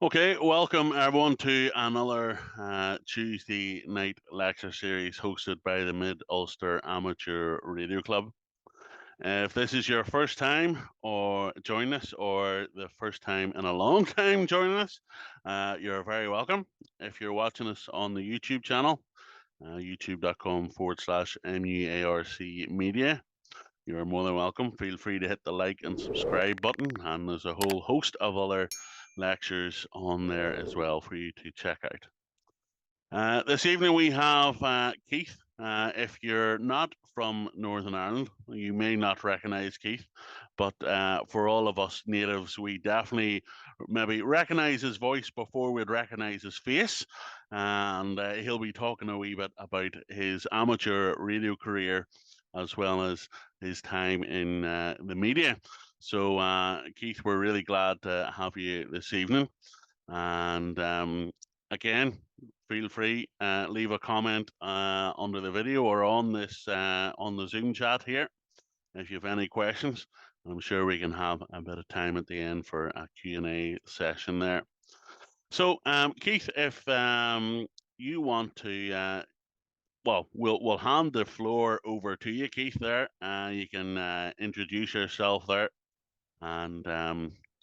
Okay, welcome everyone to another Tuesday night lecture series hosted by the Mid Ulster Amateur Radio Club. If this is your first time or joining us, or the first time in a long time joining us, you're very welcome. If you're watching us on the YouTube channel, youtube.com/MUARC Media, you're more than welcome. Feel free to hit the like and subscribe button, and there's a whole host of other lectures on there as well for you to check out. This evening we have Keith. If you're not from Northern Ireland, you may not recognise Keith, but for all of us natives, we definitely maybe recognise his voice before we'd recognise his face. And he'll be talking a wee bit about his amateur radio career as well as his time in the media. So, Keith, we're really glad to have you this evening. And again, feel free leave a comment under the video or on this on the Zoom chat here if you have any questions. I'm sure we can have a bit of time at the end for a Q&A session there. So, Keith, if you want to, well, we'll hand the floor over to you, Keith. There, you can introduce yourself there and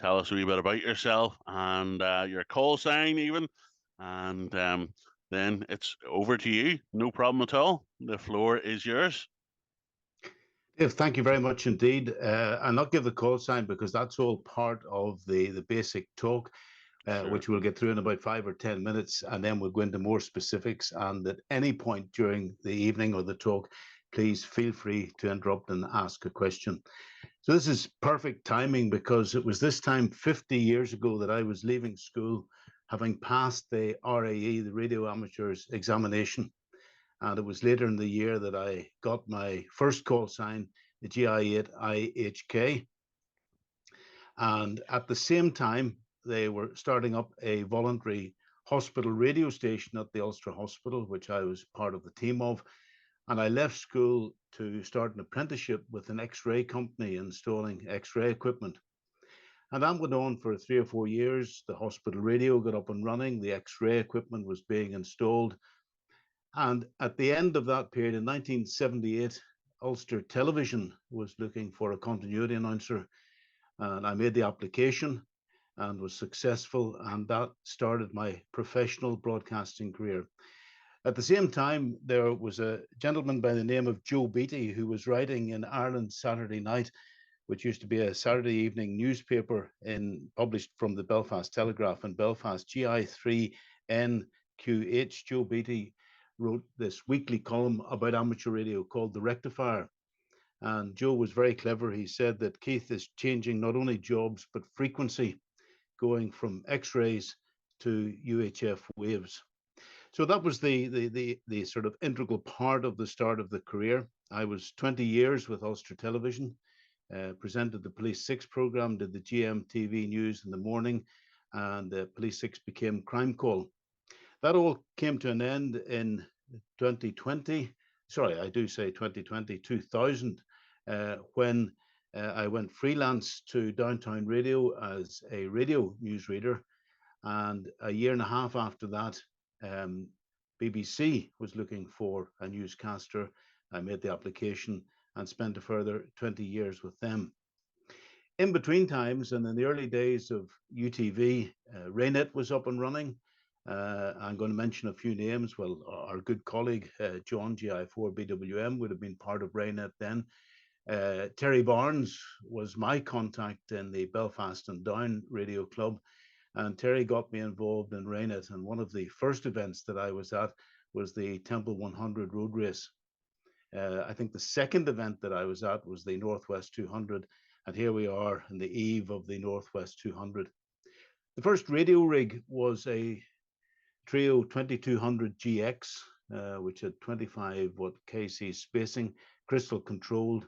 tell us a wee bit about yourself and your call sign, even. And then it's over to you. No problem at all. The floor is yours. Dave, thank you very much indeed. I'll not give the call sign because that's all part of the basic talk, Sure. which we'll get through in about 5 or 10 minutes, and then we'll go into more specifics. And at any point during the evening or the talk, please feel free to interrupt and ask a question. So this is perfect timing because it was this time 50 years ago that I was leaving school, having passed the RAE, the Radio Amateurs examination. And it was later in the year that I got my first call sign, the GI8IHK. And at the same time, they were starting up a voluntary hospital radio station at the Ulster Hospital, which I was part of the team of. And I left school to start an apprenticeship with an X-ray company installing X-ray equipment. And that went on for 3 or 4 years. The hospital radio got up and running. The X-ray equipment was being installed. And at the end of that period, in 1978, Ulster Television was looking for a continuity announcer. And I made the application and was successful. And that started my professional broadcasting career. At the same time, there was a gentleman by the name of Joe Beattie who was writing in Ireland Saturday Night, which used to be a Saturday evening newspaper published from the Belfast Telegraph in Belfast, GI3NQH. Joe Beattie wrote this weekly column about amateur radio called The Rectifier. And Joe was very clever. He said that Keith is changing not only jobs, but frequency, going from X-rays to UHF waves. So that was the sort of integral part of the start of the career. I was 20 years with Ulster Television, presented the Police 6 program, did the GMTV news in the morning, and Police 6 became Crime Call. That all came to an end in 2020. Sorry, I do say 2020, 2000, when I went freelance to Downtown Radio as a radio newsreader. And a year and a half after that, BBC was looking for a newscaster. I made the application and spent a further 20 years with them. In between times, and in the early days of UTV, Raynet was up and running. I'm going to mention a few names. Well, our good colleague, John, GI4BWM, would have been part of Raynet then. Terry Barnes was my contact in the Belfast and Down Radio Club. And Terry got me involved in Raynet. And one of the first events that I was at was the Temple 100 road race. I think the second event that I was at was the Northwest 200. And here we are in the eve of the Northwest 200. The first radio rig was a Trio 2200 GX, which had 25 watt KC spacing, crystal controlled.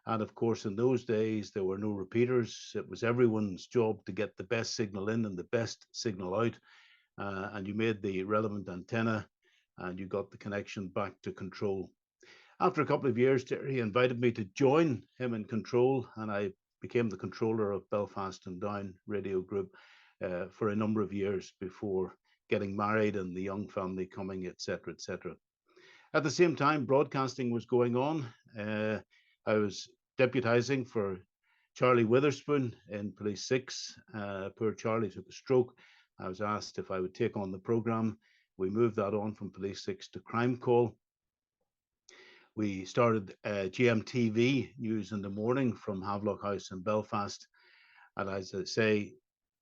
And of course, in those days, there were no repeaters. It was everyone's job to get the best signal in and the best signal out. And you made the relevant antenna and you got the connection back to control. After a couple of years, Terry invited me to join him in control, and I became the controller of Belfast and Down Radio Group. for a number of years before getting married and the young family coming, etc., etc. At the same time, broadcasting was going on. I was deputizing for Charlie Witherspoon in Police 6. Poor Charlie took a stroke. I was asked if I would take on the program. We moved that on from Police 6 to Crime Call. We started GMTV News in the Morning from Havelock House in Belfast. And as I say,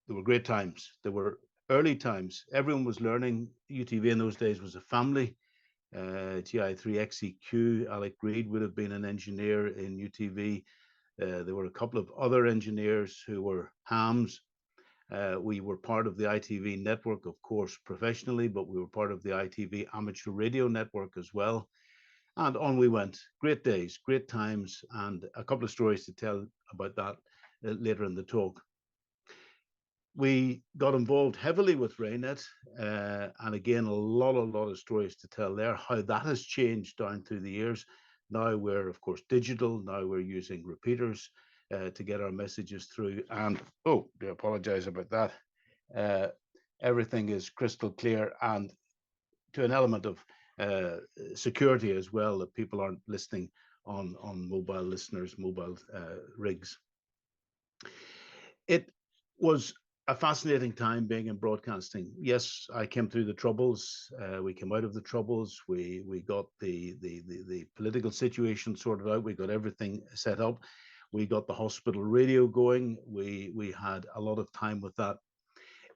there were great times. There were early times. Everyone was learning. UTV in those days was a family. GI3XEQ, Alec Reid would have been an engineer in UTV. There were a couple of other engineers who were hams. We were part of the ITV network, of course, professionally, but we were part of the ITV amateur radio network as well. And on we went. Great days, great times, and a couple of stories to tell about that later in the talk. We got involved heavily with Raynet, and again, a lot of stories to tell there, how that has changed down through the years. Now we're, of course, digital. Now we're using repeaters to get our messages through. And, oh, I apologize about that. Everything is crystal clear, and to an element of security as well, that people aren't listening on mobile listeners, mobile rigs. It was a fascinating time being in broadcasting. Yes, I came through the troubles. We came out of the troubles. We got the political situation sorted out. We got everything set up. We got the hospital radio going. We had a lot of time with that.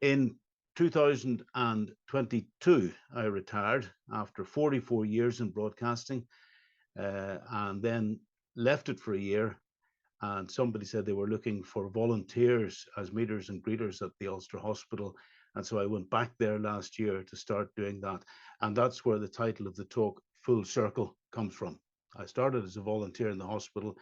In 2022, I retired after 44 years in broadcasting, and then left it for a year. And somebody said they were looking for volunteers as meters and greeters at the Ulster Hospital. And so I went back there last year to start doing that. And that's where the title of the talk, Full Circle, comes from. I started as a volunteer in the hospital,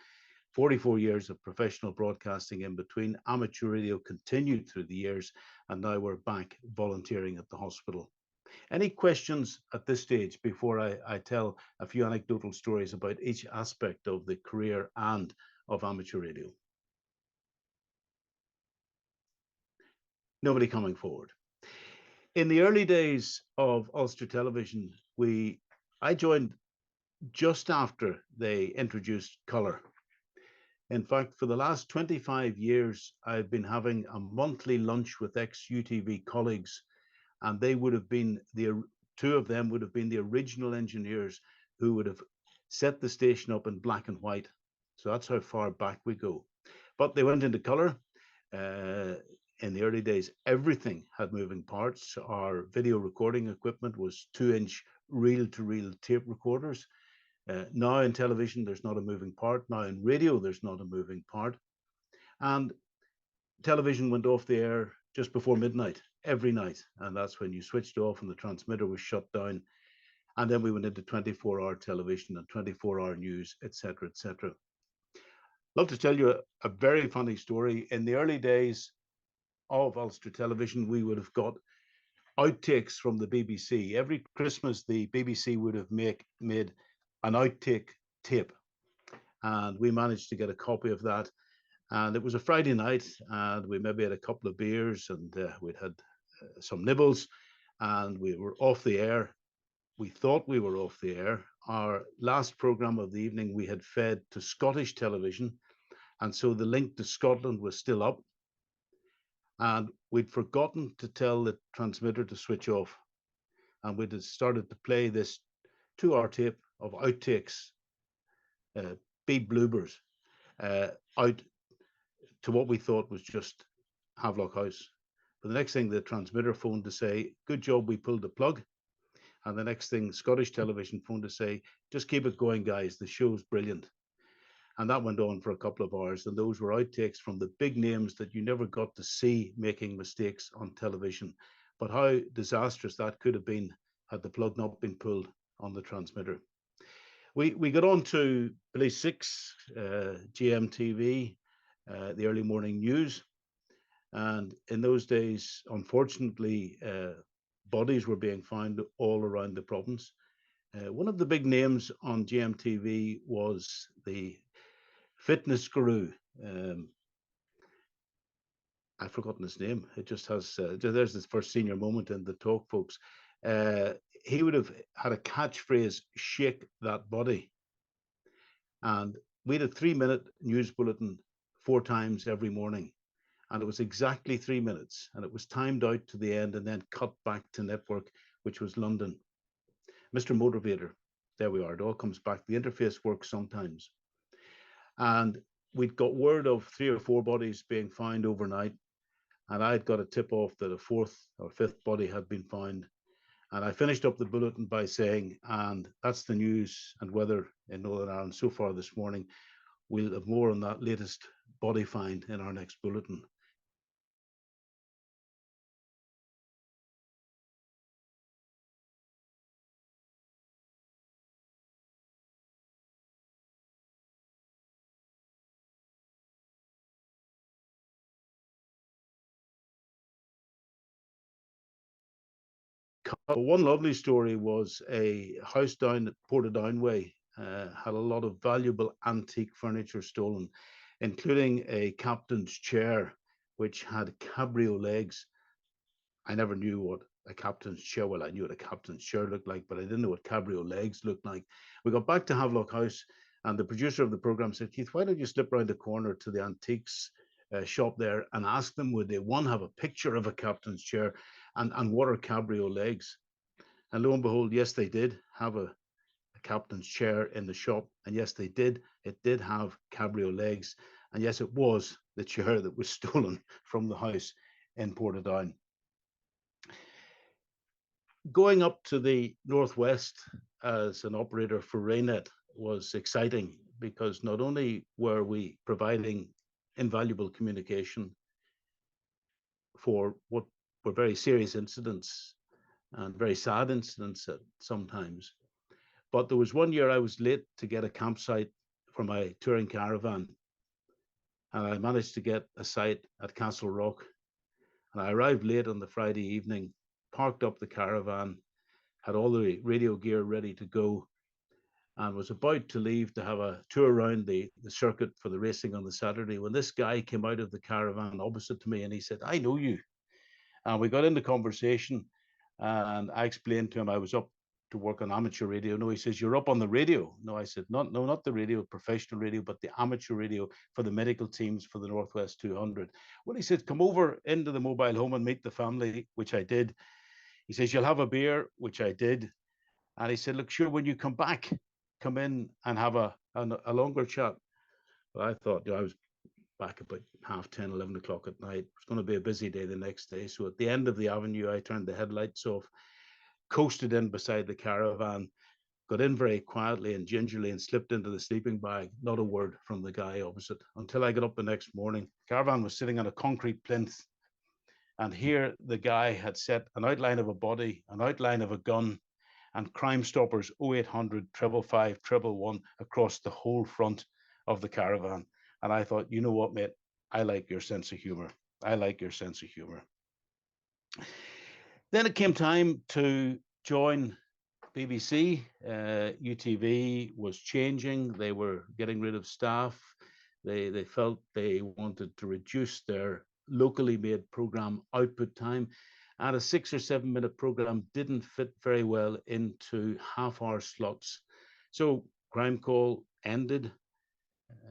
44 years of professional broadcasting in between. Amateur radio continued through the years, and now we're back volunteering at the hospital. Any questions at this stage before I tell a few anecdotal stories about each aspect of the career and of amateur radio? Nobody coming forward. In the early days of Ulster Television, I joined just after they introduced colour. In fact, for the last 25 years, I've been having a monthly lunch with ex-UTV colleagues, and they would have been two of them would have been the original engineers who would have set the station up in black and white. So that's how far back we go. But they went into colour. In the early days, everything had moving parts. Our video recording equipment was 2-inch reel-to-reel tape recorders. Now in television, there's not a moving part. Now in radio, there's not a moving part. And television went off the air just before midnight every night. And that's when you switched off and the transmitter was shut down. And then we went into 24-hour television and 24-hour news, etc., etc. Love to tell you a very funny story. In the early days of Ulster Television, we would have got outtakes from the BBC. Every Christmas, the BBC would have made an outtake tape, and we managed to get a copy of that. And it was a Friday night, and we maybe had a couple of beers, and we'd had some nibbles, and we were off the air. We thought we were off the air. Our last programme of the evening, we had fed to Scottish television, and so the link to Scotland was still up. And we'd forgotten to tell the transmitter to switch off. And we'd started to play this 2-hour tape of outtakes, beat bloopers, out to what we thought was just Havelock House. But the next thing, the transmitter phoned to say, good job, we pulled the plug. And the next thing, Scottish television phoned to say, just keep it going, guys, the show's brilliant. And that went on for a couple of hours. And those were outtakes from the big names that you never got to see making mistakes on television. But how disastrous that could have been had the plug not been pulled on the transmitter. We got on to Police 6, GMTV, the early morning news. And in those days, unfortunately, bodies were being found all around the province. One of the big names on GMTV was the fitness guru, I've forgotten his name. It just has, there's this first senior moment in the talk, folks. Uh, he would have had a catchphrase, shake that body. And we had a 3-minute news bulletin 4 times every morning. And it was exactly 3 minutes. And it was timed out to the end and then cut back to network, which was London. Mr. Motivator, there we are. It all comes back. The interface works sometimes. And we'd got word of 3 or 4 bodies being found overnight. And I'd got a tip off that a 4th or 5th body had been found. And I finished up the bulletin by saying, and that's the news and weather in Northern Ireland so far this morning. We'll have more on that latest body find in our next bulletin. One lovely story was a house down at Portadown Way had a lot of valuable antique furniture stolen, including a captain's chair, which had cabrio legs. I never knew what a captain's chair, well, I knew what a captain's chair looked like, but I didn't know what cabrio legs looked like. We got back to Havelock House, and the producer of the program said, Keith, why don't you slip around the corner to the antiques shop there and ask them, would they, one, have a picture of a captain's chair, and what are cabrio legs? And lo and behold, yes, they did have a captain's chair in the shop. And yes, they did. It did have cabrio legs. And yes, it was the chair that was stolen from the house in Portadown. Going up to the Northwest as an operator for Raynet was exciting because not only were we providing invaluable communication for what were very serious incidents and very sad incidents at sometimes, but there was one year I was late to get a campsite for my touring caravan, and I managed to get a site at Castle Rock. And I arrived late on the Friday evening, parked up the caravan, had all the radio gear ready to go, and was about to leave to have a tour around the circuit for the racing on the Saturday when this guy came out of the caravan opposite to me and he said, I know you. And we got into conversation, and I explained to him I was up to work on amateur radio. No, he says, you're up on the radio. No, I said, no, not the radio, professional radio, but the amateur radio for the medical teams for the Northwest 200. Well, he said, come over into the mobile home and meet the family, which I did. He says, you'll have a beer, which I did. And he said, look, sure, when you come back, come in and have a longer chat. But I thought, I was back about 10:30, 11 o'clock at night. It was going to be a busy day the next day. So at the end of the avenue, I turned the headlights off, coasted in beside the caravan, got in very quietly and gingerly and slipped into the sleeping bag. Not a word from the guy opposite until I got up the next morning. The caravan was sitting on a concrete plinth. And here the guy had set an outline of a body, an outline of a gun, and Crime Stoppers 0800 555 111 across the whole front of the caravan. And I thought, you know what, mate? I like your sense of humor. I like your sense of humor. Then it came time to join BBC. UTV was changing. They were getting rid of staff. They felt they wanted to reduce their locally made program output time. And a 6 or 7 minute program didn't fit very well into half-hour slots. So Crime Call ended.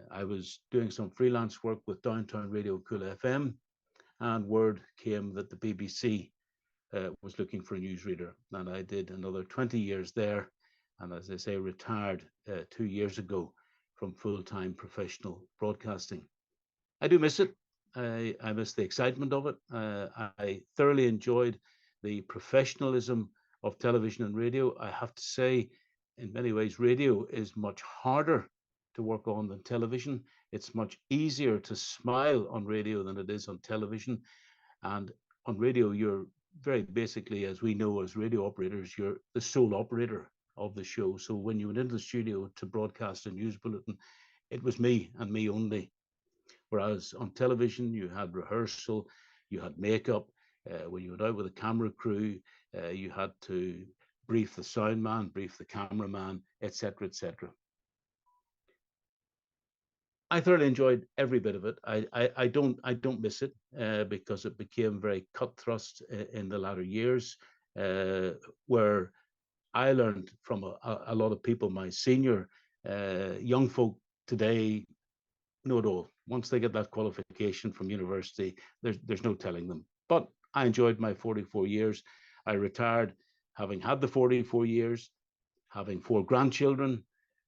I was doing some freelance work with Downtown Radio Cool FM, and word came that the BBC was looking for a newsreader. And I did another 20 years there. And as I say, retired 2 years ago from full-time professional broadcasting. I do miss it. I miss the excitement of it. I thoroughly enjoyed the professionalism of television and radio. I have to say, in many ways, radio is much harder to work on than television. It's much easier to smile on radio than it is on television. And on radio, you're very basically, as we know as radio operators, you're the sole operator of the show. So when you went into the studio to broadcast a news bulletin, it was me and me only. Whereas on television, you had rehearsal, you had makeup. When you went out with a camera crew, you had to brief the sound man, brief the cameraman, etc., etc. I thoroughly enjoyed every bit of it. I don't miss it because it became very cutthroat in the latter years, where I learned from a lot of people. My senior young folk today know it all. Once they get that qualification from university, there's no telling them. But I enjoyed my 44 years. I retired having had the 44 years, having 4 grandchildren,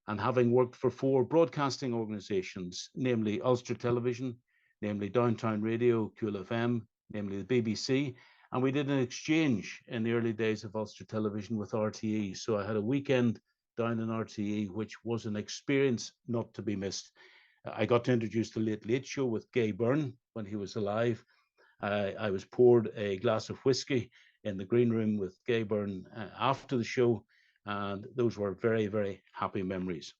and having worked for 4 broadcasting organizations, namely Ulster Television, namely Downtown Radio, Cool FM, namely the BBC. And we did an exchange in the early days of Ulster Television with RTE. So I had a weekend down in RTE, which was an experience not to be missed. I got to introduce the Late Late Show with Gay Byrne when he was alive. I was poured a glass of whiskey in the green room with Gay Byrne after the show, and those were very, very happy memories.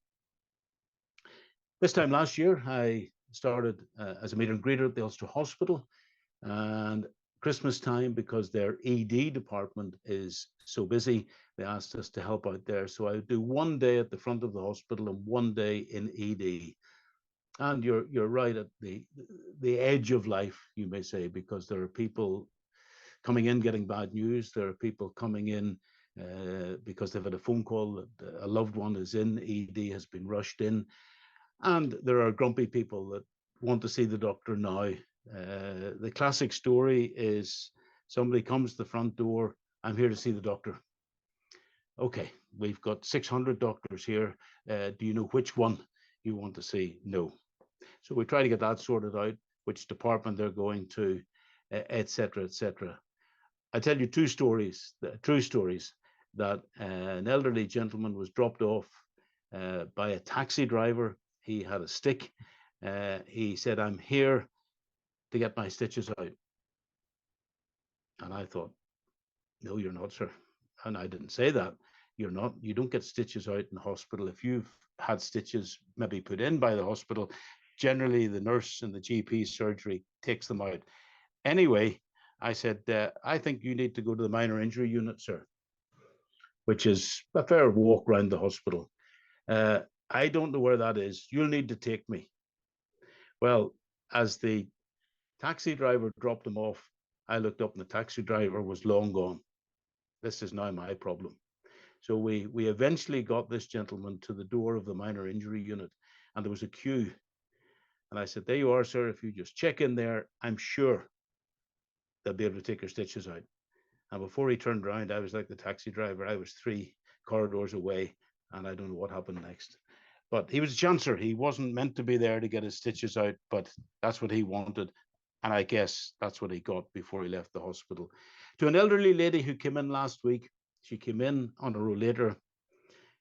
This time last year, I started as a meet and greeter at the Ulster Hospital, and Christmas time, because their ED department is so busy, they asked us to help out there. So I would do one day at the front of the hospital and one day in ED. And you're right at the edge of life, you may say, because there are people coming in getting bad news. There are people coming in because they've had a phone call that a loved one is in ED, has been rushed in, and there are grumpy people that want to see the doctor now. The classic story is somebody comes to the front door, I'm here to see the doctor. Okay, we've got 600 doctors here. Do you know which one you want to see? No. So we try to get that sorted out, which department they're going to, etc., etc. I tell you 2 stories, true stories, that an elderly gentleman was dropped off by a taxi driver. He had a stick. He said, I'm here to get my stitches out. And I thought, no, you're not, sir. And I didn't say that. You're not. You don't get stitches out in hospital. If you've had stitches maybe put in by the hospital, generally the nurse in the GP surgery takes them out. Anyway, I said, I think you need to go to the minor injury unit, sir, which is a fair walk around the hospital. I don't know where that is. You'll need to take me. Well, as the taxi driver dropped him off, I looked up and the taxi driver was long gone. This is now my problem. So we eventually got this gentleman to the door of the minor injury unit, and there was a queue. And I said, there you are, sir. If you just check in there, I'm sure they'll be able to take your stitches out. And before he turned around, I was like the taxi driver. I was 3 corridors away, and I don't know what happened next. But he was a chancer. He wasn't meant to be there to get his stitches out, but that's what he wanted. And I guess that's what he got before he left the hospital. To an elderly lady who came in last week, she came in on a rollator.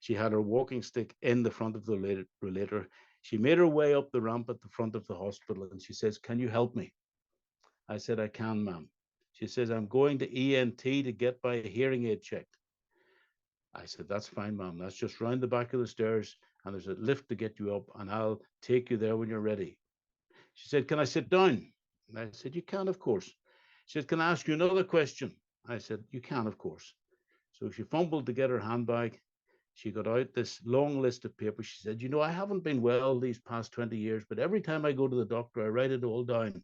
She had her walking stick in the front of the rollator. She made her way up the ramp at the front of the hospital, and she says, can you help me? I said, I can, ma'am. She says, I'm going to ENT to get my hearing aid checked. I said, that's fine, ma'am. That's just round the back of the stairs, and there's a lift to get you up, and I'll take you there when you're ready. She said, can I sit down? And I said, you can, of course. She said, can I ask you another question? I said, you can, of course. So she fumbled to get her handbag. She got out this long list of papers. She said, you know, I haven't been well these past 20 years, but every time I go to the doctor, I write it all down.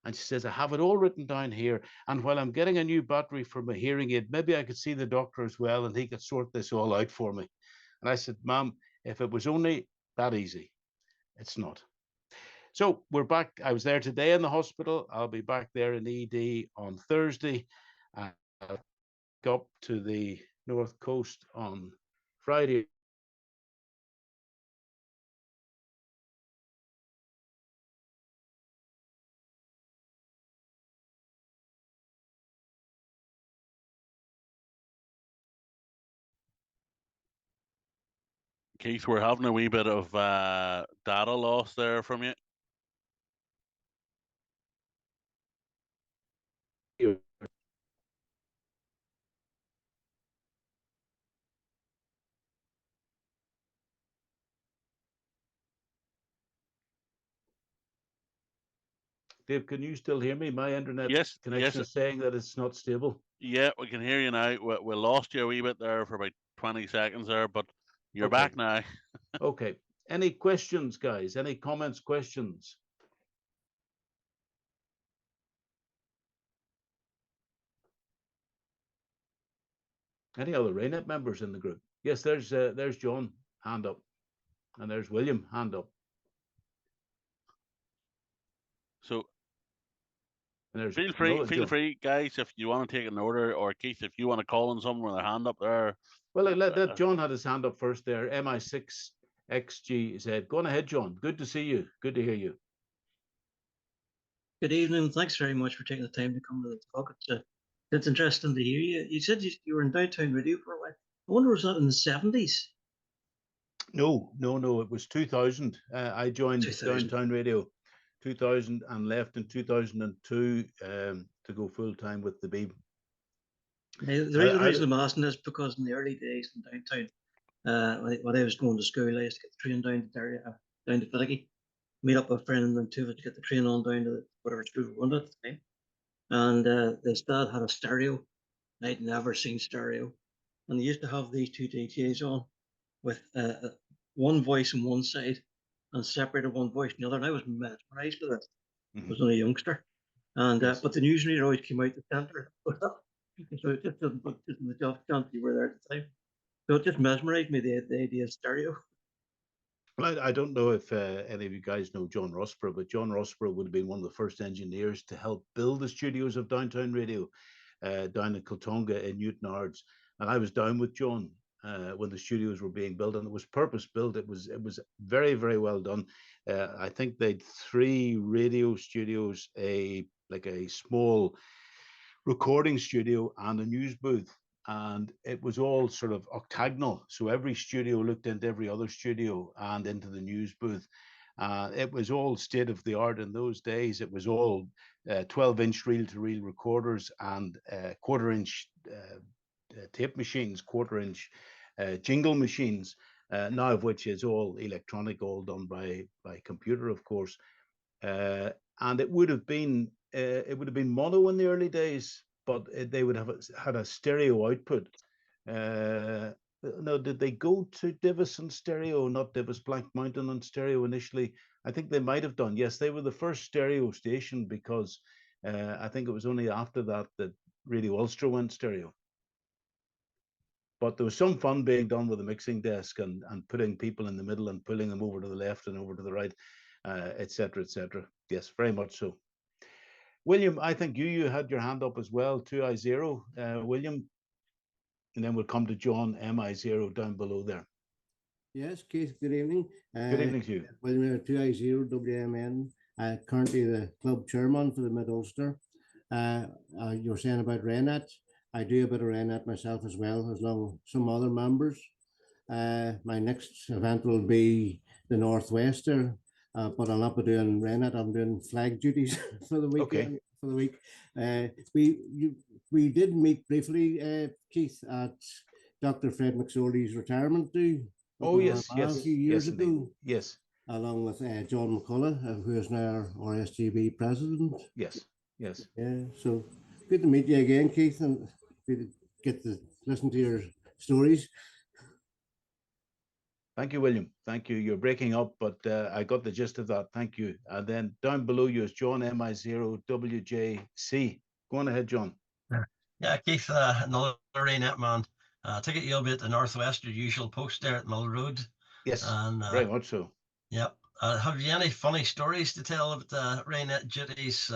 And she says, I have it all written down here. And while I'm getting a new battery for my hearing aid, maybe I could see the doctor as well, and he could sort this all out for me. And I said, ma'am, if it was only that easy, it's not. So we're back. I was there today in the hospital. I'll be back there in ED on Thursday. I'll go up to the North Coast on Friday. Keith, we're having a wee bit of data loss there from you. Dave, can you still hear me? My internet Yes, connection yes, is saying that it's not stable. yeah, we can hear you now. We lost you a wee bit there for about 20 seconds there, but you're Okay. back now. Okay. Any questions, guys? Any comments, questions? Any other RAINET members in the group? Yes, there's John, hand up, and there's William, hand up. So And feel free, guys, if you want to take an order, or Keith, if you want to call on someone with their hand up there. Well, let John had his hand up first there. MI6XG said, "Go on ahead, John. Good to see you. Good to hear you." Good evening. Thanks very much for taking the time to come to the talk. It's interesting to hear you. You said you were in downtown radio for a while. I wonder, was that in the 70s? No. It was 2000. I joined 2000. Downtown Radio 2000 and left in 2002 to go full time with the Beeb. The reason I'm asking is because in the early days in downtown, when I was going to school, I used to get the train down to Finicky, meet up with a friend, and then two of us get the train on down to whatever school we wanted at the time. And his dad had a stereo. I'd never seen stereo. And they used to have these two DJs on with one voice on one side and separated one voice on the other. And I was mesmerized with it. I was only a youngster. And Yes. but the newsreader always came out the centre. So it just doesn't put in the job chance you were there at the time. So it just mesmerized me, the idea of stereo. Well, I don't know if any of you guys know John Rossborough, but John Rossborough would have been one of the first engineers to help build the studios of Downtown Radio down in Kiltonga in Newton Ards. And I was down with John when the studios were being built, and it was purpose built. It was very, very well done. I think they'd 3 radio studios, a small recording studio, and a news booth. And it was all sort of octagonal. So every studio looked into every other studio and into the news booth. It was all state of the art in those days. It was all 12-inch reel-to-reel recorders and quarter-inch tape machines, quarter-inch jingle machines, now of which is all electronic, all done by computer, of course. And it would have been mono in the early days, but they would have had a stereo output. No, did they go to Divis and stereo, not Divis Black Mountain and stereo initially? I think they might have done. Yes, they were the first stereo station, because I think it was only after that Radio Ulster went stereo. But there was some fun being done with the mixing desk and putting people in the middle and pulling them over to the left and over to the right, etc., etc. Yes, very much so. William, I think you had your hand up as well, 2I0, William, and then we'll come to John, MI0 down below there. Yes, Keith, good evening. Good evening to you. William, 2I0 WMN, currently the club chairman for the Mid Ulster. You were saying about RAINET. I do a bit of RAINET myself as well, as long as some other members. My next event will be the Northwester, but I'll not be doing RAINET. I'm doing flag duties for the weekend. Okay. For the week. We did meet briefly, Keith, at Dr. Fred McSorley's retirement do. Oh, yes, a few years ago. Indeed. Yes. Along with John McCullough, who is now our RSGB president. Yes, yes. Yeah, so good to meet you again, Keith, and good to get to listen to your stories. Thank you, William. Thank you. You're breaking up, but I got the gist of that. Thank you. And then down below you is John, MI0WJC. Go on ahead, John. Yeah, Keith, another RAINET man. I take it you'll be at the Northwest, your usual post there at Mill Road. Yes, and, very much so. Yeah. Have you any funny stories to tell about the RAINET duties,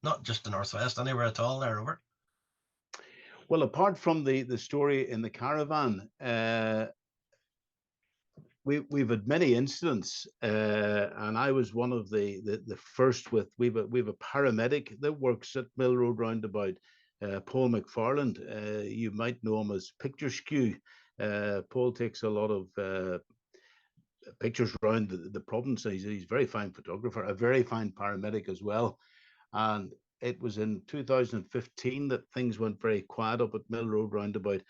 not just the Northwest, anywhere at all there, over? Well, apart from the story in the caravan, we've had many incidents, and I was one of the first with, we've a paramedic that works at Mill Road Roundabout, Paul McFarland. You might know him as Picture Skew. Paul takes a lot of pictures around the province. He's a very fine photographer, a very fine paramedic as well. And it was in 2015 that things went very quiet up at Mill Road Roundabout,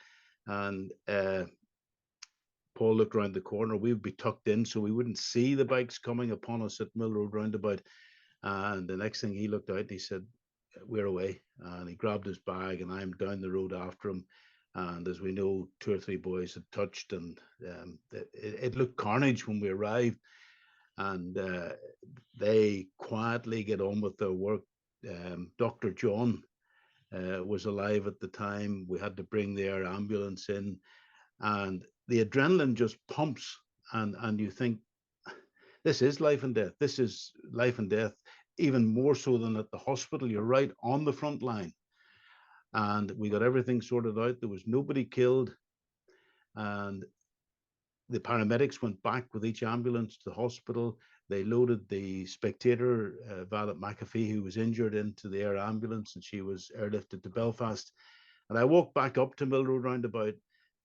and Paul looked around the corner. We would be tucked in, so we wouldn't see the bikes coming upon us at Mill Road Roundabout. And the next thing, he looked out and he said, "We're away." And he grabbed his bag, and I'm down the road after him. And as we know, 2 or 3 boys had touched, and it looked carnage when we arrived. And they quietly get on with their work. Dr. John was alive at the time. We had to bring the air ambulance in, and the adrenaline just pumps, and you think, this is life and death. This is life and death, even more so than at the hospital. You're right on the front line. And we got everything sorted out. There was nobody killed. And the paramedics went back with each ambulance to the hospital. They loaded the spectator, Violet McAfee, who was injured, into the air ambulance, and she was airlifted to Belfast. And I walked back up to Mill Road Roundabout,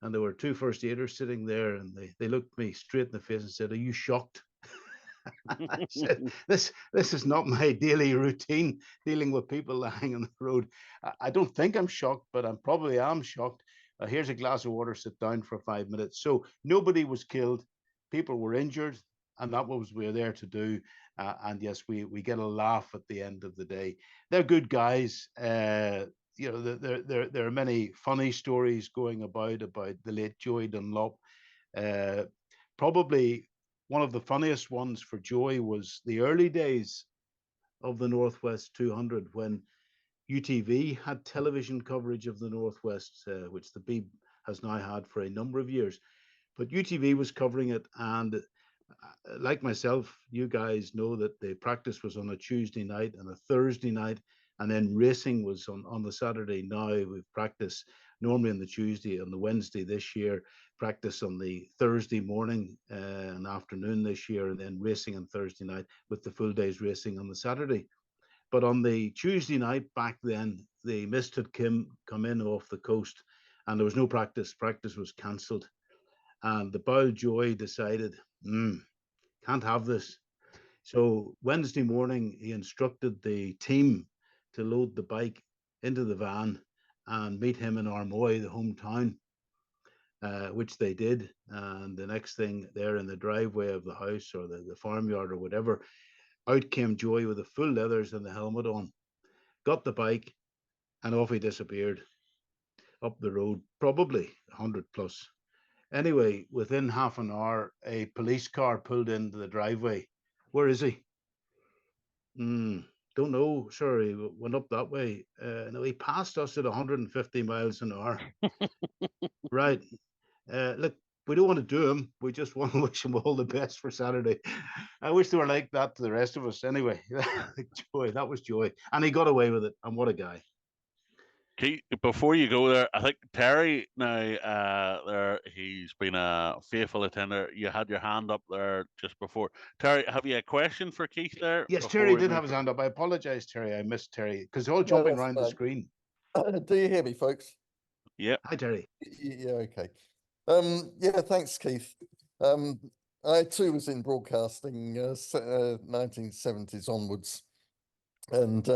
and there were 2 first aiders sitting there, and they looked me straight in the face and said, "Are you shocked?" I said, this is not my daily routine, dealing with people lying on the road. I don't think I'm shocked, but I probably am shocked. Here's a glass of water, sit down for 5 minutes. So nobody was killed. People were injured, and that was what we were there to do. And yes, we get a laugh at the end of the day. They're good guys. You know, there are many funny stories going about the late Joey Dunlop. Probably one of the funniest ones for Joey was the early days of the Northwest 200, when UTV had television coverage of the Northwest, which the Beeb has now had for a number of years. But UTV was covering it, and like myself, you guys know that the practice was on a Tuesday night and a Thursday night, and then racing was on the Saturday. Now we've practiced normally on the Tuesday and the Wednesday this year, practice on the Thursday morning and afternoon this year, and then racing on Thursday night with the full day's racing on the Saturday. But on the Tuesday night back then, the mist had come in off the coast, and there was no practice. Practice was cancelled. And the Bowl Joy decided, can't have this. So Wednesday morning, he instructed the team to load the bike into the van and meet him in Armoy, the hometown, which they did. And the next thing, there in the driveway of the house or the farmyard or whatever, out came Joy with the full leathers and the helmet on, got the bike, and off he disappeared up the road, probably 100 plus. Anyway, within half an hour, a police car pulled into the driveway. Where is he? Don't know, sir. He went up that way. No, he passed us at 150 miles an hour. Right. Look, we don't want to do him. We just want to wish him all the best for Saturday. I wish they were like that to the rest of us. Anyway, Joy, that was Joy. And he got away with it. And what a guy. Keith, before you go there, I think Terry now there, he's been a faithful attender. You had your hand up there just before. Terry, have you a question for Keith there? Yes, Terry did have his hand up. I apologize, Terry. I missed Terry because they're all jumping around the screen. Do you hear me, folks? Yeah. Hi, Terry. Yeah, okay. Yeah, thanks, Keith. I too was in broadcasting 1970s onwards, and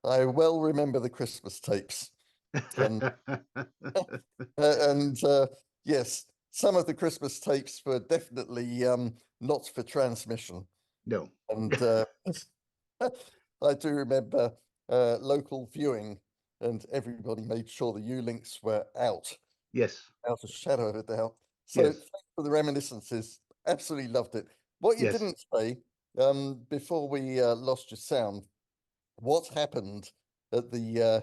I well remember the Christmas tapes. And, yes, some of the Christmas tapes were definitely not for transmission. No. And I do remember local viewing, and everybody made sure the U-links were out. Yes. Out of shadow of a doubt. So yes. Thanks for the reminiscences. Absolutely loved it. What you didn't say before we lost your sound, what happened at the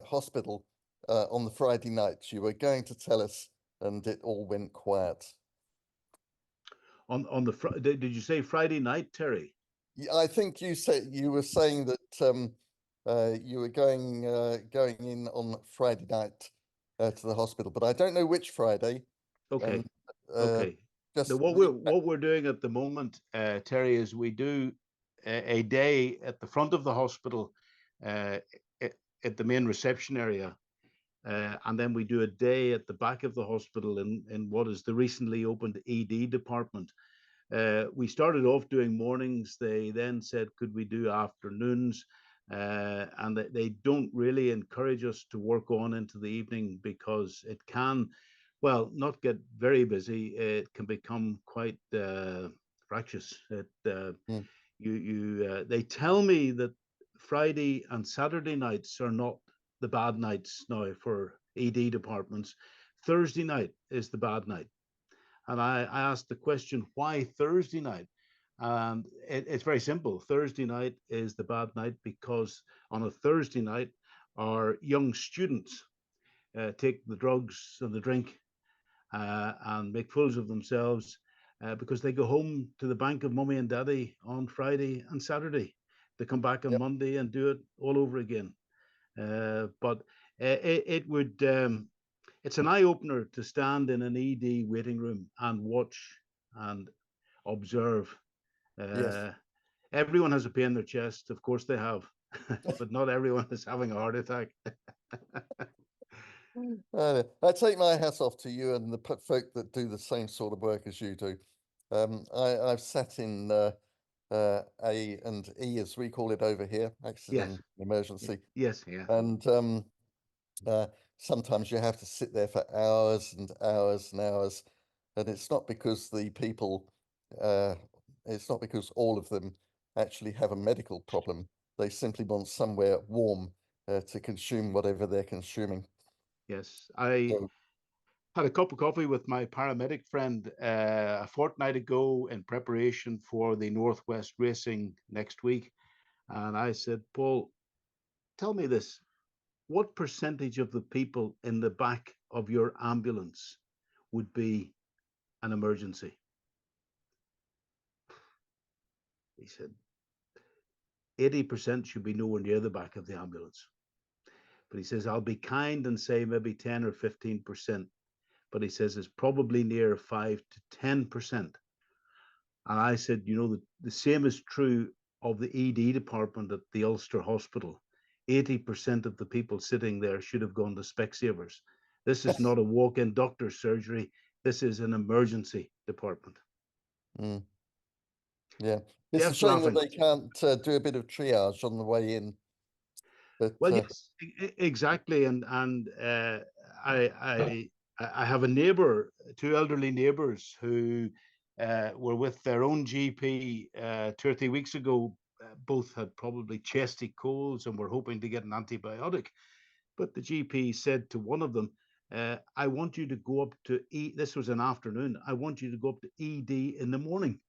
hospital on the Friday night? You were going to tell us, and it all went quiet. On the did you say Friday night, Terry? Yeah, I think you were saying that you were going in on Friday night to the hospital, but I don't know which Friday. Okay. Okay. Just what we're doing at the moment, Terry, is we do a day at the front of the hospital, at the main reception area, and then we do a day at the back of the hospital in what is the recently opened ED department. We started off doing mornings. They then said, could we do afternoons? And they don't really encourage us to work on into the evening because it can, well, not get very busy. It can become quite fractious. They tell me that Friday and Saturday nights are not the bad nights now for ED departments, Thursday night is the bad night. And I asked the question, why Thursday night? And it's very simple. Thursday night is the bad night because on a Thursday night, our young students take the drugs and the drink and make fools of themselves because they go home to the bank of mummy and daddy on Friday and Saturday. They come back on Monday and do it all over again. But it would, it's an eye opener to stand in an ED waiting room and watch and observe. Yes. Everyone has a pain in their chest, of course they have, but not everyone is having a heart attack. I take my hat off to you and the folk that do the same sort of work as you do. I've sat in A and E, as we call it over here, accident emergency. Yes, yeah. And sometimes you have to sit there for hours and hours and hours, and it's not because the people, it's not because all of them actually have a medical problem. They simply want somewhere warm to consume whatever they're consuming. Yes, I had a cup of coffee with my paramedic friend a fortnight ago in preparation for the Northwest Racing next week. And I said, Paul, tell me this, what percentage of the people in the back of your ambulance would be an emergency? He said, 80% should be nowhere near the back of the ambulance. But he says, I'll be kind and say maybe 10 or 15%. But he says it's probably near 5 to 10%. And I said, you know, the same is true of the ED department at the Ulster Hospital. 80% of the people sitting there should have gone to Specsavers. This is not a walk-in doctor's surgery. This is an emergency department. Mm. Yeah, it's Jeff's a shame laughing. that they can't do a bit of triage on the way in. But, well, yes, exactly. And I have a neighbour, two elderly neighbours who were with their own GP 2 or 3 weeks ago. Both had probably chesty colds and were hoping to get an antibiotic. But the GP said to one of them, I want you to go up to this was an afternoon, I want you to go up to ED in the morning.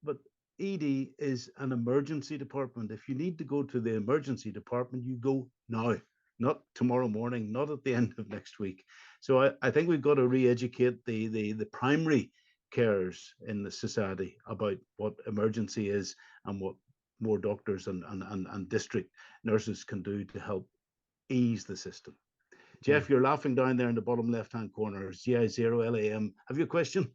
But ED is an emergency department. If you need to go to the emergency department, you go now, not tomorrow morning, not at the end of next week. So I think we've got to re-educate the primary carers in the society about what emergency is and what more doctors and district nurses can do to help ease the system. Jeff, you're laughing down there in the bottom left-hand corner. GI0LAM. Have you a question?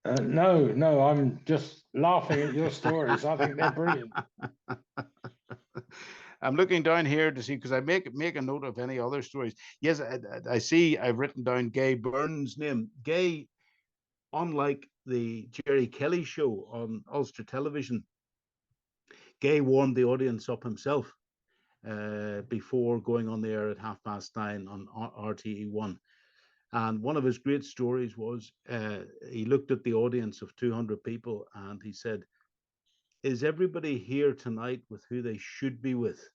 No, I'm just laughing at your stories. I think they're brilliant. I'm looking down here to see, because I make a note of any other stories. Yes, I see I've written down Gay Burns' name. Gay, unlike the Jerry Kelly show on Ulster Television, Gay warmed the audience up himself before going on the air at 9:30 on RTE1. And one of his great stories was he looked at the audience of 200 people and he said, is everybody here tonight with who they should be with?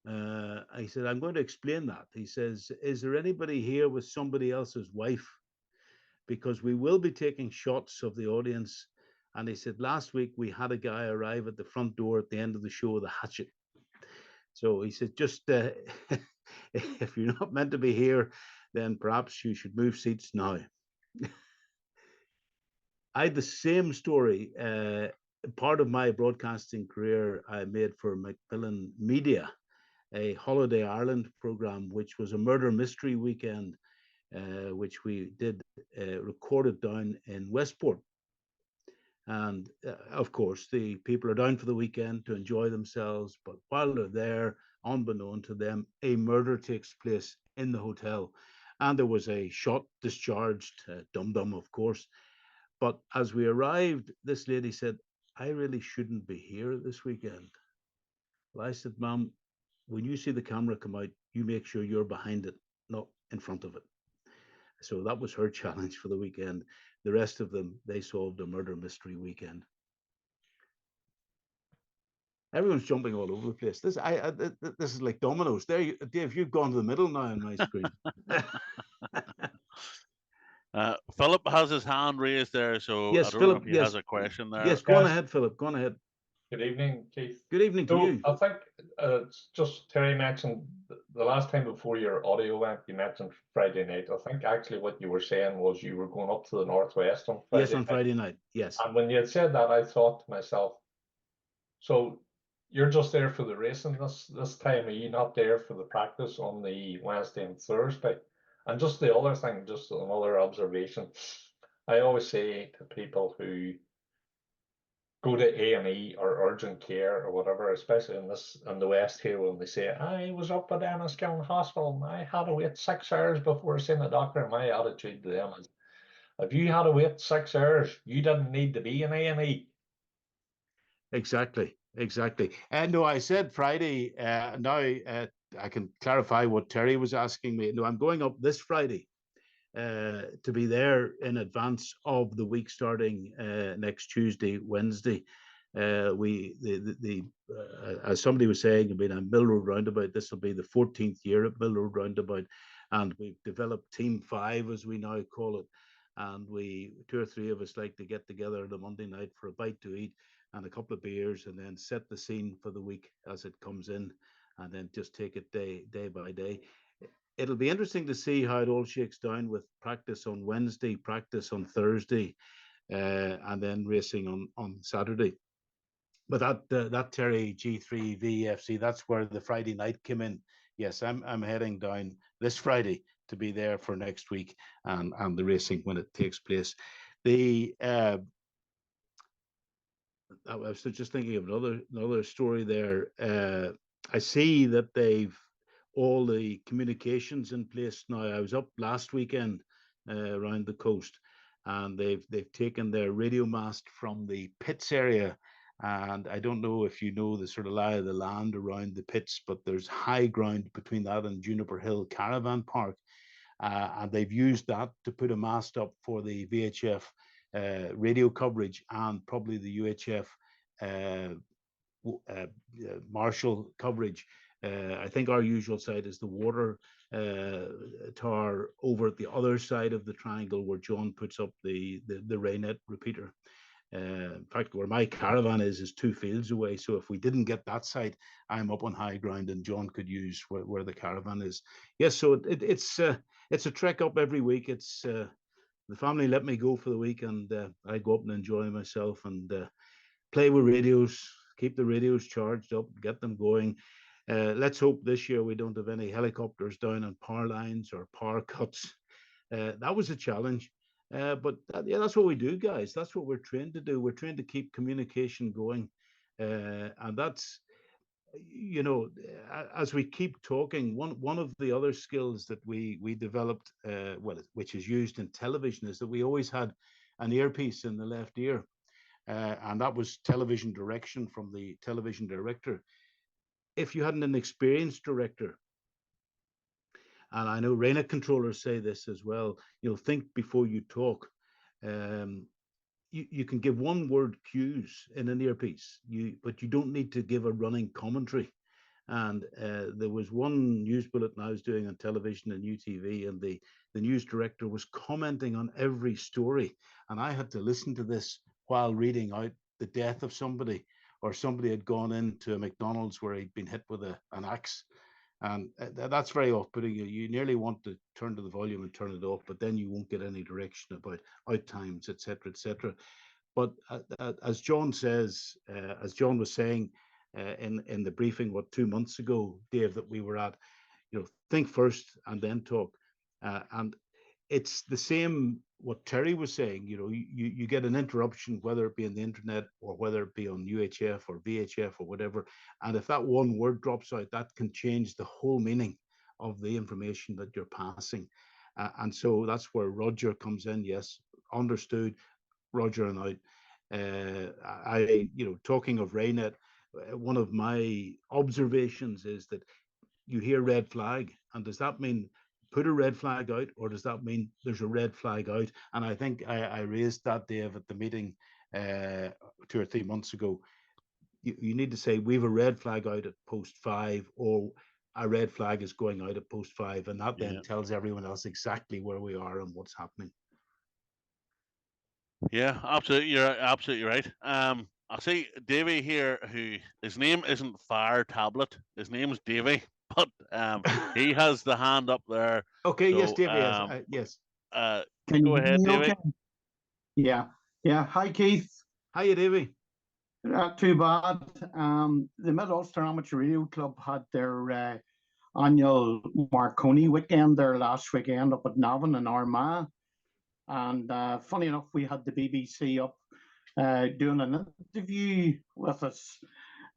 I said, I'm going to explain that. He says, is there anybody here with somebody else's wife? Because we will be taking shots of the audience. And he said, last week we had a guy arrive at the front door at the end of the show with a hatchet. So he said, just if you're not meant to be here, then perhaps you should move seats now. I had the same story. Part of my broadcasting career, I made for Macmillan Media, a Holiday Ireland program, which was a murder mystery weekend, which we did recorded down in Westport. And of course, the people are down for the weekend to enjoy themselves. But while they're there, unbeknown to them, a murder takes place in the hotel. And there was a shot discharged, dum-dum, of course. But as we arrived, this lady said, I really shouldn't be here this weekend. Well, I said, ma'am, when you see the camera come out, you make sure you're behind it, not in front of it. So that was her challenge for the weekend. The rest of them, they solved a murder mystery weekend. Everyone's jumping all over the place. This this is like dominoes. There, Dave, you've gone to the middle now on my screen. Philip has his hand raised there, so Yes, I don't know Philip. if he Yes, has a question there. yes. Go on Yes. ahead, Philip. Go on ahead. Good evening, Keith. Good evening to So you. I think it's just Terry mentioned the last time before your audio went, you mentioned Friday night. I think actually what you were saying was you were going up to the northwest on Friday Yes, on night. Friday night. Yes. And when you had said that, I thought to myself, so you're just there for the racing this time. Are you not there for the practice on the Wednesday and Thursday? And just the other thing, just another observation, I always say to people who go to A&E or urgent care or whatever, especially in the West here, when they say, I was up at Enniskillen Hospital and I had to wait 6 hours before seeing a doctor. My attitude to them is, if you had to wait 6 hours, you didn't need to be in A&E. Exactly. Exactly. And no, I said Friday. Now I can clarify what Terry was asking me. No, I'm going up this Friday to be there in advance of the week starting next Tuesday, Wednesday. As somebody was saying, I mean, a Mill Road Roundabout. This will be the 14th year at Mill Road Roundabout, and we've developed Team 5, as we now call it. And we, 2 or 3 of us, like to get together on a Monday night for a bite to eat and a couple of beers, and then set the scene for the week as it comes in, and then just take it day by day. It'll be interesting to see how it all shakes down with practice on Wednesday, practice on Thursday, and then racing on Saturday. But that Terry G4IYO, that's where the Friday night came in. Yes, I'm heading down this Friday to be there for next week and the racing when it takes place. I was just thinking of another story there. I see that they've all the communications in place now. I was up last weekend around the coast, and they've taken their radio mast from the pits area. And I don't know if you know the sort of lie of the land around the pits, but there's high ground between that and Juniper Hill Caravan Park. And they've used that to put a mast up for the VHF radio coverage, and probably the UHF Marshall coverage. I think our usual site is the water tower over at the other side of the triangle, where John puts up the Raynet repeater. In fact, where my caravan is 2 fields away. So if we didn't get that site, I'm up on high ground, and John could use where the caravan is. Yes, so it's a trek up every week. It's the family let me go for the week, and I go up and enjoy myself and play with radios, keep the radios charged up, get them going. Let's hope this year we don't have any helicopters down on power lines or power cuts. That was a challenge. But yeah, that's what we do, guys. That's what we're trained to do. We're trained to keep communication going. And that's, you know, as we keep talking, one of the other skills that we developed, which is used in television, is that we always had an earpiece in the left ear. And that was television direction from the television director. If you had an experienced director, and I know Raynet controllers say this as well, think before you talk. You can give one word cues in an earpiece, but you don't need to give a running commentary. And there was one news bulletin I was doing on television and UTV, and the news director was commenting on every story. And I had to listen to this while reading out the death of somebody, or somebody had gone into a McDonald's where he'd been hit with an axe. And that's very off-putting. You nearly want to turn to the volume and turn it off, but then you won't get any direction about out times, etc., etc. But as John says, as John was saying in the briefing, 2 months ago, Dave, that we were at, think first and then talk. And it's the same what Terry was saying. You get an interruption, whether it be on the internet or whether it be on UHF or VHF or whatever. And if that one word drops out, that can change the whole meaning of the information that you're passing. And so that's where Roger comes in. Yes, understood, Roger and out. Talking of Raynet, one of my observations is that you hear red flag, and does that mean put a red flag out, or does that mean there's a red flag out? And I think I raised that, Dave, at the meeting 2 or 3 months ago. you need to say we have a red flag out at post 5, or a red flag is going out at post 5, and that then tells everyone else exactly where we are and what's happening. Yeah, absolutely. You're absolutely right. I see Davey here, who his name isn't Fire Tablet. His name's Davey, but he has the hand up there. Okay, so, yes, Davey, yes. Go ahead, Davey. Okay? Yeah. Hi, Keith. Hiya, Davey. Not too bad. The Mid Ulster Amateur Radio Club had their annual Marconi weekend there last weekend up at Navan in Armagh. And funny enough, we had the BBC up doing an interview with us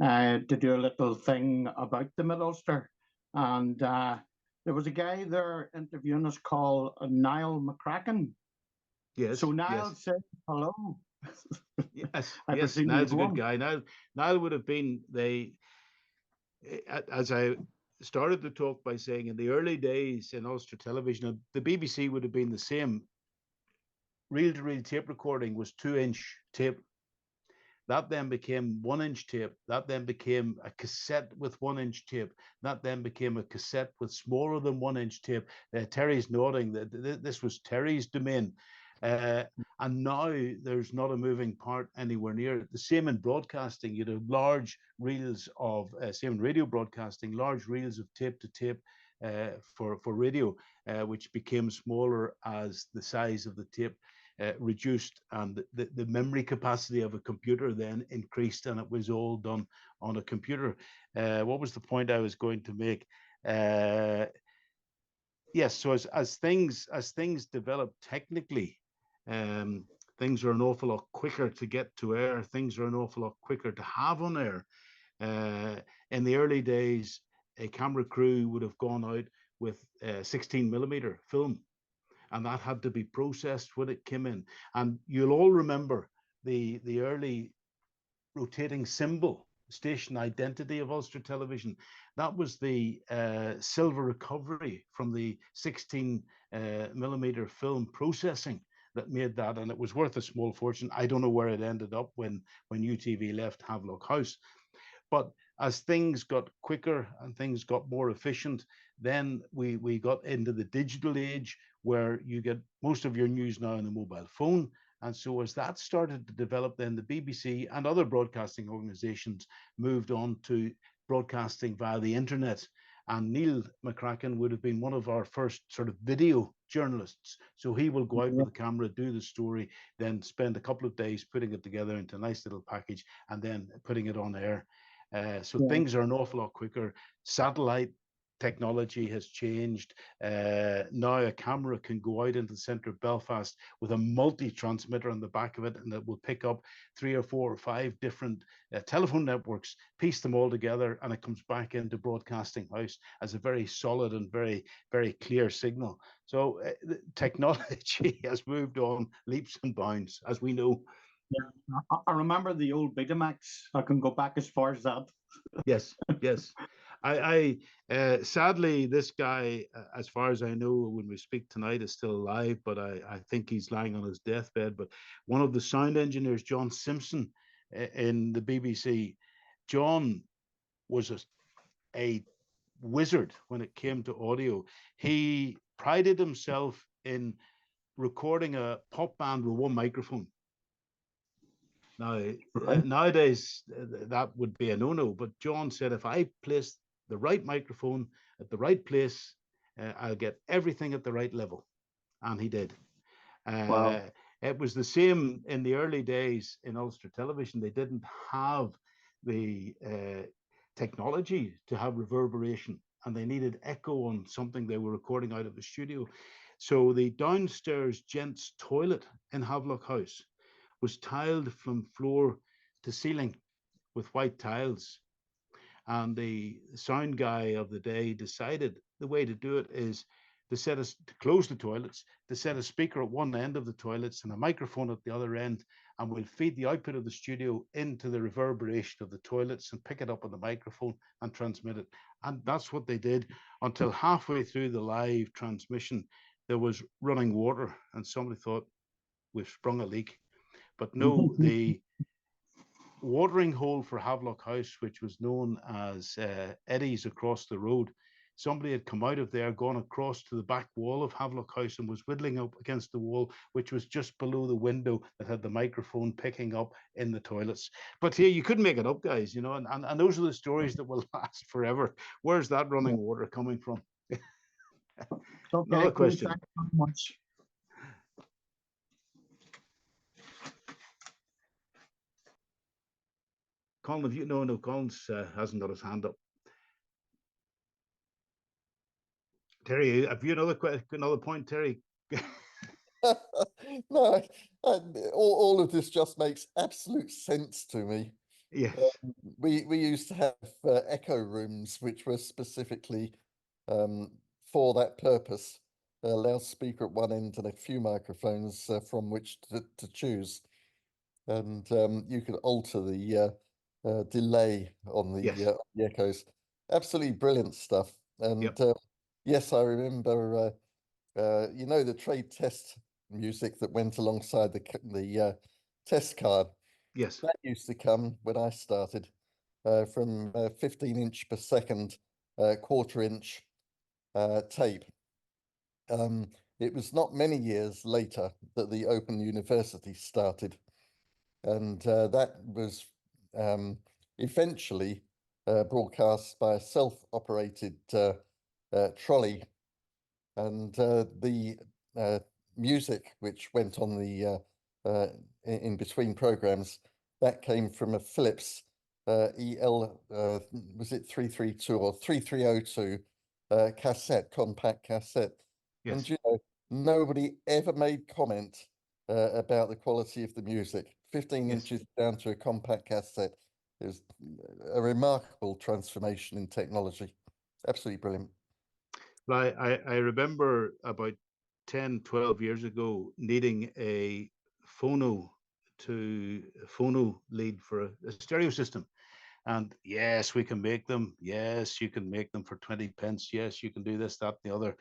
to do a little thing about the Mid Ulster. And there was a guy there interviewing us called Niall McCracken. Yes. So Niall said hello. Yes, yes, Niall's a good guy. Niall would have been as I started the talk by saying, in the early days in Ulster television, the BBC would have been the same. Reel-to-reel tape recording was 2-inch tape. That then became 1-inch tape. That then became a cassette with 1-inch tape. That then became a cassette with smaller than 1-inch tape. Terry's nodding that this was Terry's domain. And now there's not a moving part anywhere near it. The same in broadcasting. You have large reels of, same in radio broadcasting, large reels of tape to tape for radio, which became smaller as the size of the tape reduced, and the memory capacity of a computer then increased, and it was all done on a computer. What was the point I was going to make? Yes, so as things develop technically, things are an awful lot quicker to get to air. Things are an awful lot quicker to have on air. In the early days, a camera crew would have gone out with 16mm film, and that had to be processed when it came in. And you'll all remember the early rotating symbol station identity of Ulster Television. That was the silver recovery from the 16mm film processing that made that, and it was worth a small fortune. I don't know where it ended up when UTV left Havelock House. But as things got quicker and things got more efficient, then we got into the digital age, where you get most of your news now on the mobile phone. And so as that started to develop, then the BBC and other broadcasting organizations moved on to broadcasting via the internet. And Neil McCracken would have been one of our first sort of video journalists. So he will go out with the camera, do the story, then spend a couple of days putting it together into a nice little package, and then putting it on air. So things are an awful lot quicker. Satellite technology has changed. Now a camera can go out into the centre of Belfast with a multi-transmitter on the back of it, and it will pick up 3 or 4 or 5 different telephone networks, piece them all together, and it comes back into Broadcasting House as a very solid and very, very clear signal. So technology has moved on leaps and bounds, as we know. Yeah, I remember the old Betamax. I can go back as far as that. Yes, yes. I sadly, this guy, as far as I know, when we speak tonight, is still alive, but I think he's lying on his deathbed. But one of the sound engineers, John Simpson, in the BBC, John was a wizard when it came to audio. He prided himself in recording a pop band with one microphone. Now, nowadays, that would be a no-no, but John said, if I place the right microphone at the right place, I'll get everything at the right level. And he did. Wow. It was the same in the early days in Ulster Television. They didn't have the technology to have reverberation, and they needed echo on something they were recording out of the studio. So the downstairs gents' toilet in Havelock House was tiled from floor to ceiling with white tiles. And the sound guy of the day decided the way to do it is to close the toilets, to set a speaker at one end of the toilets and a microphone at the other end, and we'll feed the output of the studio into the reverberation of the toilets and pick it up on the microphone and transmit it. And that's what they did until halfway through the live transmission, there was running water, and somebody thought, we've sprung a leak. But no, the watering hole for Havelock House, which was known as Eddie's across the road. Somebody had come out of there, gone across to the back wall of Havelock House and was whittling up against the wall, which was just below the window that had the microphone picking up in the toilets. But here, you couldn't make it up, guys, you know, and those are the stories that will last forever. Where's that running water coming from? Okay, Another cool, question. thanks very much. Colin, have you? No, Colin's hasn't got his hand up. Terry, have you another point, Terry? No, all of this just makes absolute sense to me. Yes. We used to have echo rooms, which were specifically for that purpose. A loudspeaker at one end and a few microphones from which to choose. And you could alter the delay on the echoes. Absolutely brilliant stuff. And yes, I remember, you know, the trade test music that went alongside the test card. Yes. That used to come when I started from 15 inch per second, quarter-inch tape. It was not many years later that the Open University started. And that was eventually broadcast by a self-operated trolley. And the music which went on the in between programs, that came from a Philips EL, was it 332 or 3302 cassette, compact cassette. Yes. And you know, nobody ever made comment about the quality of the music. 15 inches down to a compact cassette. It was a remarkable transformation in technology. Absolutely brilliant. I remember about 10, 12 years ago needing a phono lead for a stereo system. And yes, we can make them. Yes, you can make them for 20 pence. Yes, you can do this, that, and the other.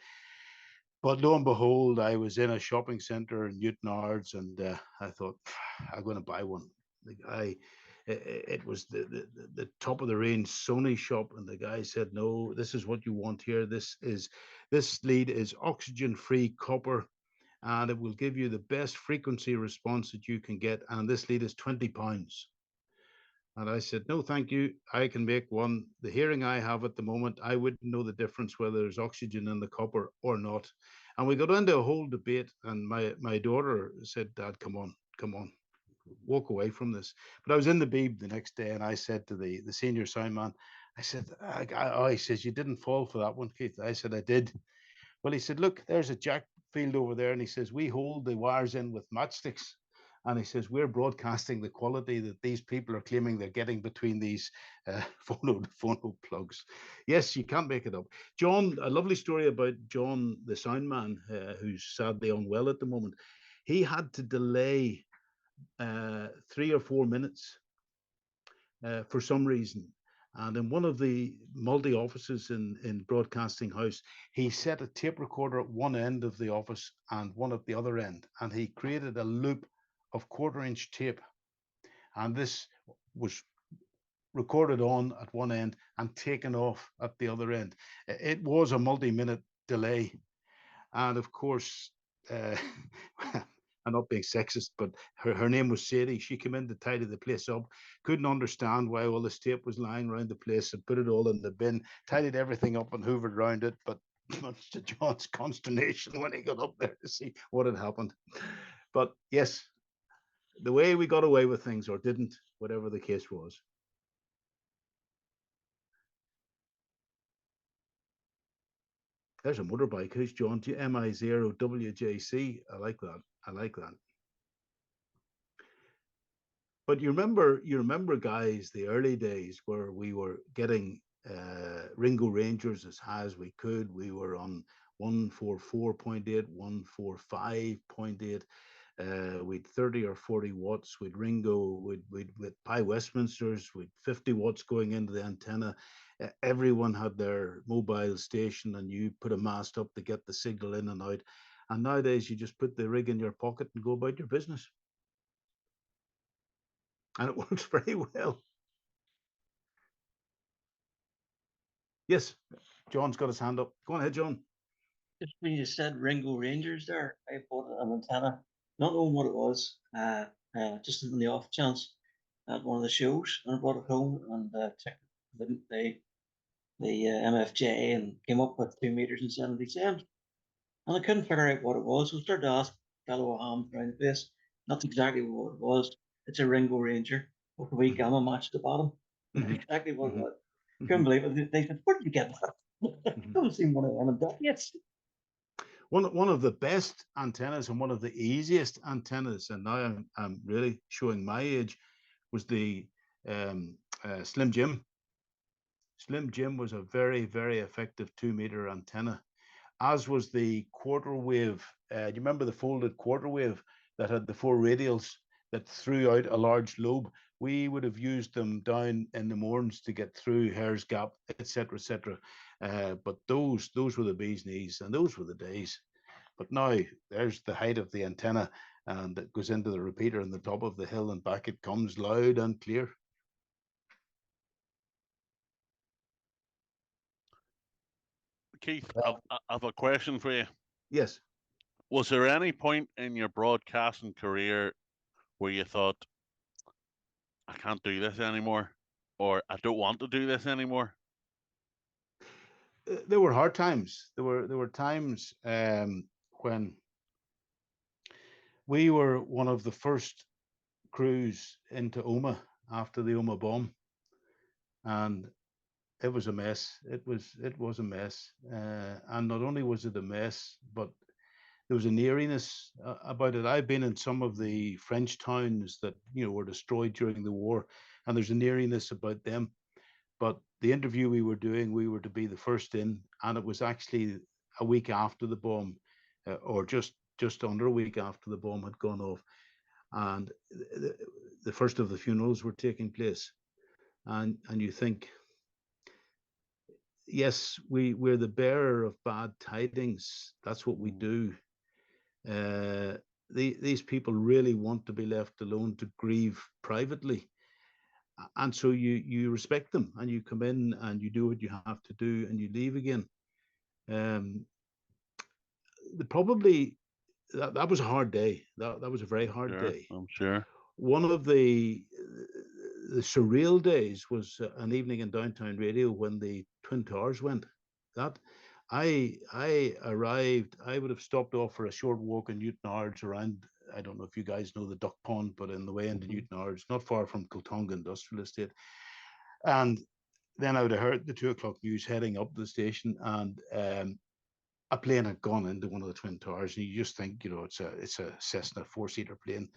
But lo and behold, I was in a shopping center in Newton Ards, and I thought, I'm going to buy one. It was the top of the range Sony shop, and the guy said, no, this is what you want here. This lead is oxygen-free copper, and it will give you the best frequency response that you can get. And this lead is £20. And I said, no, thank you. I can make one. The hearing I have at the moment, I wouldn't know the difference whether there's oxygen in the copper or not. And we got into a whole debate, and my daughter said, Dad, come on, walk away from this. But I was in the Beeb the next day, and I said to the senior sound man, I said, he says, you didn't fall for that one, Keith. I said, I did. Well, he said, look, there's a jack field over there. And he says, we hold the wires in with matchsticks. And he says, we're broadcasting the quality that these people are claiming they're getting between these phono plugs. Yes, you can't make it up. John, a lovely story about John, the sound man, who's sadly unwell at the moment. He had to delay 3 or 4 minutes for some reason. And in one of the multi-offices in Broadcasting House, he set a tape recorder at one end of the office and one at the other end. And he created a loop of quarter-inch tape. And this was recorded on at one end and taken off at the other end. It was a multi-minute delay. And of course, I'm not being sexist, but her name was Sadie. She came in to tidy the place up, couldn't understand why all this tape was lying around the place, and put it all in the bin, tidied everything up and hoovered around it. But much to John's consternation when he got up there to see what had happened. But yes, the way we got away with things, or didn't, whatever the case was. There's a motorbike. Who's John? MI0WJC. I like that. I like that. But you remember, guys, the early days where we were getting Ringo Rangers as high as we could. We were on 144.8, 145.8. We'd 30 or 40 watts. We'd Ringo, we'd Pi Westminsters, we'd 50 watts going into the antenna. Everyone had their mobile station, and you put a mast up to get the signal in and out. And nowadays, you just put the rig in your pocket and go about your business. and it works very well. Yes, John's got his hand up. Go on ahead, John. Just when you said Ringo Rangers there, I bought an antenna, not knowing what it was, just on the off chance at one of the shows, and I brought it home and checked the MFJ and came up with 2 meters and 70 cents. And I couldn't figure out what it was. So I started to ask fellow hams around the place. That's exactly what it was. It's a Ringo Ranger with a wee gamma match at the bottom. That's exactly what it was. Couldn't believe it. They said, "Where did you get that?" I haven't seen one of them in decades. One of the best antennas and one of the easiest antennas, and now I'm really showing my age, was the Slim Jim. Slim Jim was a very, very effective 2-meter antenna, as was the quarter wave. Do you remember the folded quarter wave that had the 4 radials that threw out a large lobe? We would have used them down in the mornings to get through Hare's Gap, etc., etc. But those were the bee's knees, and those were the days. But now there's the height of the antenna, and it goes into the repeater on the top of the hill, and back it comes loud and clear. Keith, I've a question for you. Yes. Was there any point in your broadcasting career where you thought, I can't do this anymore, or I don't want to do this anymore? There were hard times. There were times when we were one of the first crews into Oma after the Oma bomb, and it was a mess. It was a mess, and not only was it a mess, but there was an eeriness about it. I've been in some of the French towns that were destroyed during the war, and there's an eeriness about them. But the interview we were doing, we were to be the first in, and it was actually a week after the bomb, or just under a week after the bomb had gone off, and the first of the funerals were taking place, and you think, yes, we're the bearer of bad tidings. That's what we do. These people really want to be left alone to grieve privately, and so you respect them, and you come in and you do what you have to do, and you leave again. Probably that was a hard day. That was a very hard day. I'm sure. One of the surreal days was an evening in downtown radio when the Twin Towers went. That I arrived. I would have stopped off for a short walk in Newton Ards around. I don't know if you guys know the Duck Pond, but in the way into Newton Ards, not far from Kiltonga Industrial Estate. And then I would have heard the 2 o'clock news heading up the station, and a plane had gone into one of the Twin Towers, and you just think, it's a Cessna 4-seater plane.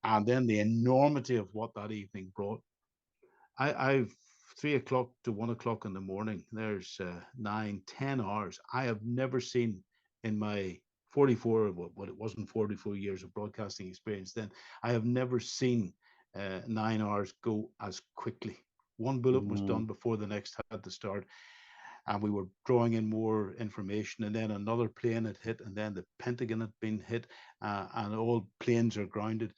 And then the enormity of what that evening brought. I've 3 o'clock to 1 o'clock in the morning. There's 9-10 hours. I have never seen in my 44, what it wasn't 44 years of broadcasting experience then, I have never seen 9 hours go as quickly. One bullet was done before the next had to start, and we were drawing in more information, and then another plane had hit, and then the Pentagon had been hit, and all planes are grounded.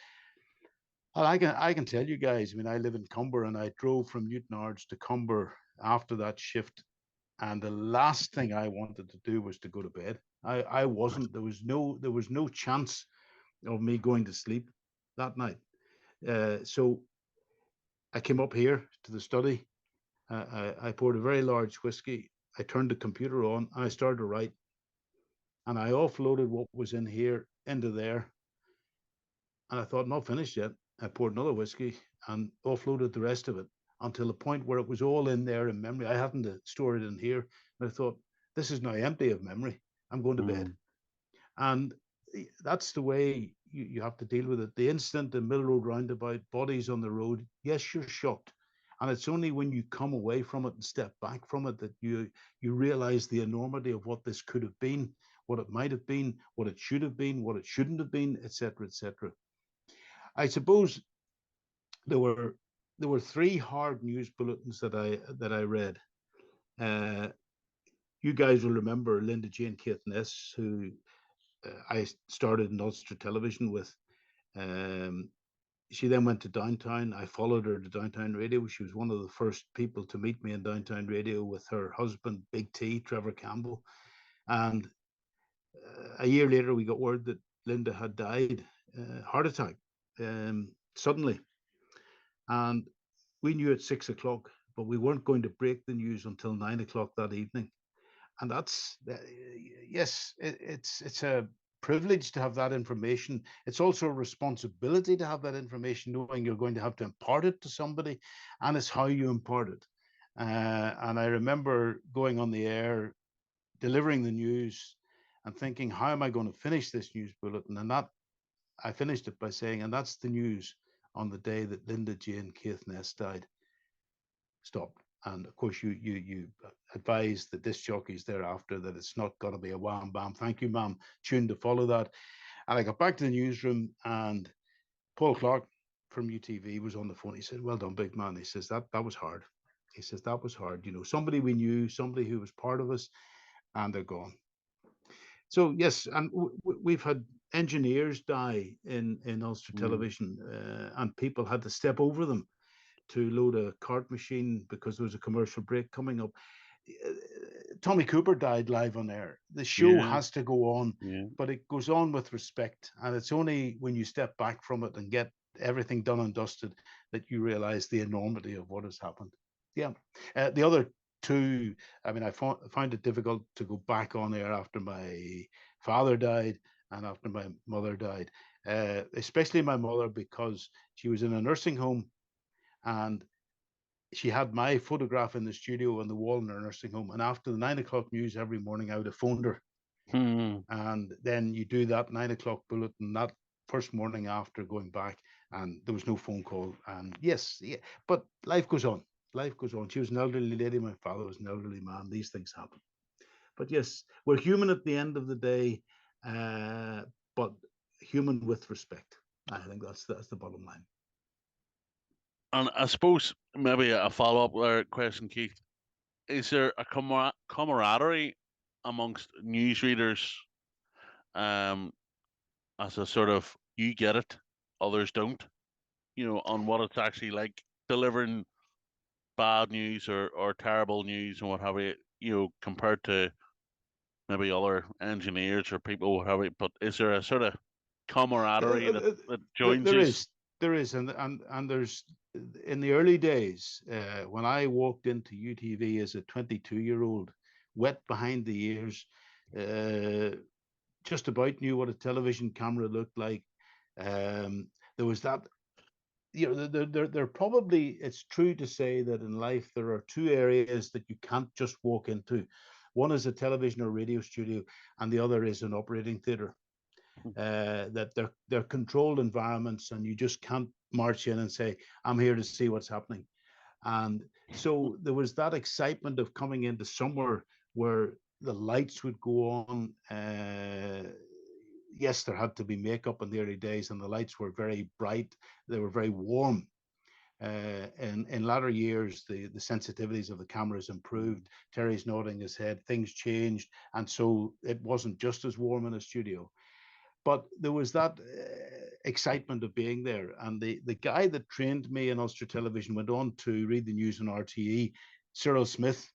And I can tell you guys, I mean, I live in Cumber, and I drove from Newton Ards to Cumber after that shift, and the last thing I wanted to do was to go to bed. I wasn't. There was no chance of me going to sleep that night. So I came up here to the study. I poured a very large whiskey. I turned the computer on, and I started to write. And I offloaded what was in here into there. And I thought, not finished yet. I poured another whiskey and offloaded the rest of it until the point where it was all in there in memory. I hadn't to store it in here. And I thought, this is now empty of memory. I'm going to bed. And that's the way you have to deal with it. The instant the Mill Road roundabout, bodies on the road, yes, you're shocked. And it's only when you come away from it and step back from it that you realize the enormity of what this could have been, what it might have been, what it should have been, what it shouldn't have been, etc., etc. I suppose there were 3 hard news bulletins that I read. You guys will remember Linda Jane Caithness, who I started in Ulster Television with. she then went to Downtown. I followed her to Downtown Radio. She was one of the first people to meet me in Downtown Radio with her husband, Big T, Trevor Campbell. And a year later, we got word that Linda had died, heart attack, suddenly. And we knew at 6 o'clock, but we weren't going to break the news until 9 o'clock that evening. And that's, yes, it's a privilege to have that information. It's also a responsibility to have that information, knowing you're going to have to impart it to somebody, and it's how you impart it. And I remember going on the air, delivering the news, and thinking, how am I going to finish this news bulletin? And that I finished it by saying, and that's the news on the day that Linda Jane Caithness died. Stopped. And of course, you advise the disc jockeys thereafter that it's not going to be a wham bam, thank you, ma'am, tune to follow that. And I got back to the newsroom, and Paul Clark from UTV was on the phone. He said, well done, big man. He says, that was hard. He says, that was hard. You know, somebody we knew, somebody who was part of us, and they're gone. So yes, and we've had engineers die in Ulster Television, and people had to step over them to load a cart machine because there was a commercial break coming up. Tommy Cooper died live on air. The show has to go on, but it goes on with respect. And it's only when you step back from it and get everything done and dusted that you realize the enormity of what has happened. Yeah. The other two, I mean, I found it difficult to go back on air after my father died and after my mother died, especially my mother, because she was in a nursing home and she had my photograph in the studio on the wall in her nursing home. And after the 9 o'clock news every morning, I would have phoned her. And then you do that 9 o'clock bulletin that first morning after going back, and there was no phone call. And yes, but life goes on. Life goes on. She was an elderly lady. My father was an elderly man. These things happen. But yes, we're human at the end of the day, but human with respect. I think that's the bottom line. And I suppose maybe a follow-up question, Keith. Is there a camaraderie amongst newsreaders, as a sort of, you get it, others don't, you know, on what it's actually like delivering bad news or terrible news and what have you know, compared to maybe other engineers or people, what have you? But is there a sort of camaraderie that joins you? There is, and there's, in the early days, when I walked into UTV as a 22-year-old, wet behind the ears, just about knew what a television camera looked like. There was that, you know, there probably, it's true to say that in life there are two areas that you can't just walk into. One is a television or radio studio, and the other is an operating theatre. That they're controlled environments, and you just can't march in and say, I'm here to see what's happening. And so there was that excitement of coming into somewhere where the lights would go on. Yes, there had to be makeup in the early days, and the lights were very bright. They were very warm. In latter years, the sensitivities of the cameras improved. Terry's nodding his head. Things changed, and so it wasn't just as warm in a studio. But there was that excitement of being there. And the guy that trained me in Ulster Television went on to read the news on RTE, Cyril Smith.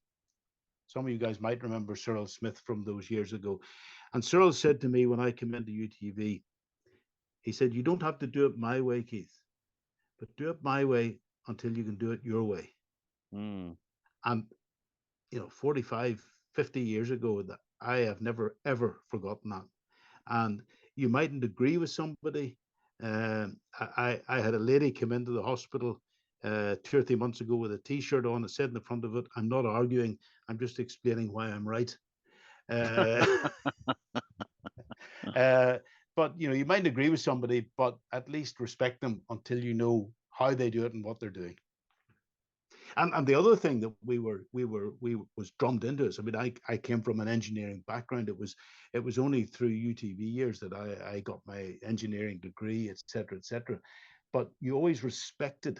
Some of you guys might remember Cyril Smith from those years ago. And Cyril said to me when I came into UTV, he said, you don't have to do it my way, Keith, but do it my way until you can do it your way. And, you know, 45, 50 years ago, that I have never, ever forgotten that. And you mightn't agree with somebody. I had a lady come into the hospital 2 or 3 months ago with a T-shirt on. It said in the front of it, I'm not arguing, I'm just explaining why I'm right. But, you know, you mightn't agree with somebody, but at least respect them until you know how they do it and what they're doing. And the other thing that we was drummed into us. I mean, I came from an engineering background. It was only through UTV years that I got my engineering degree, etc., etc. But you always respected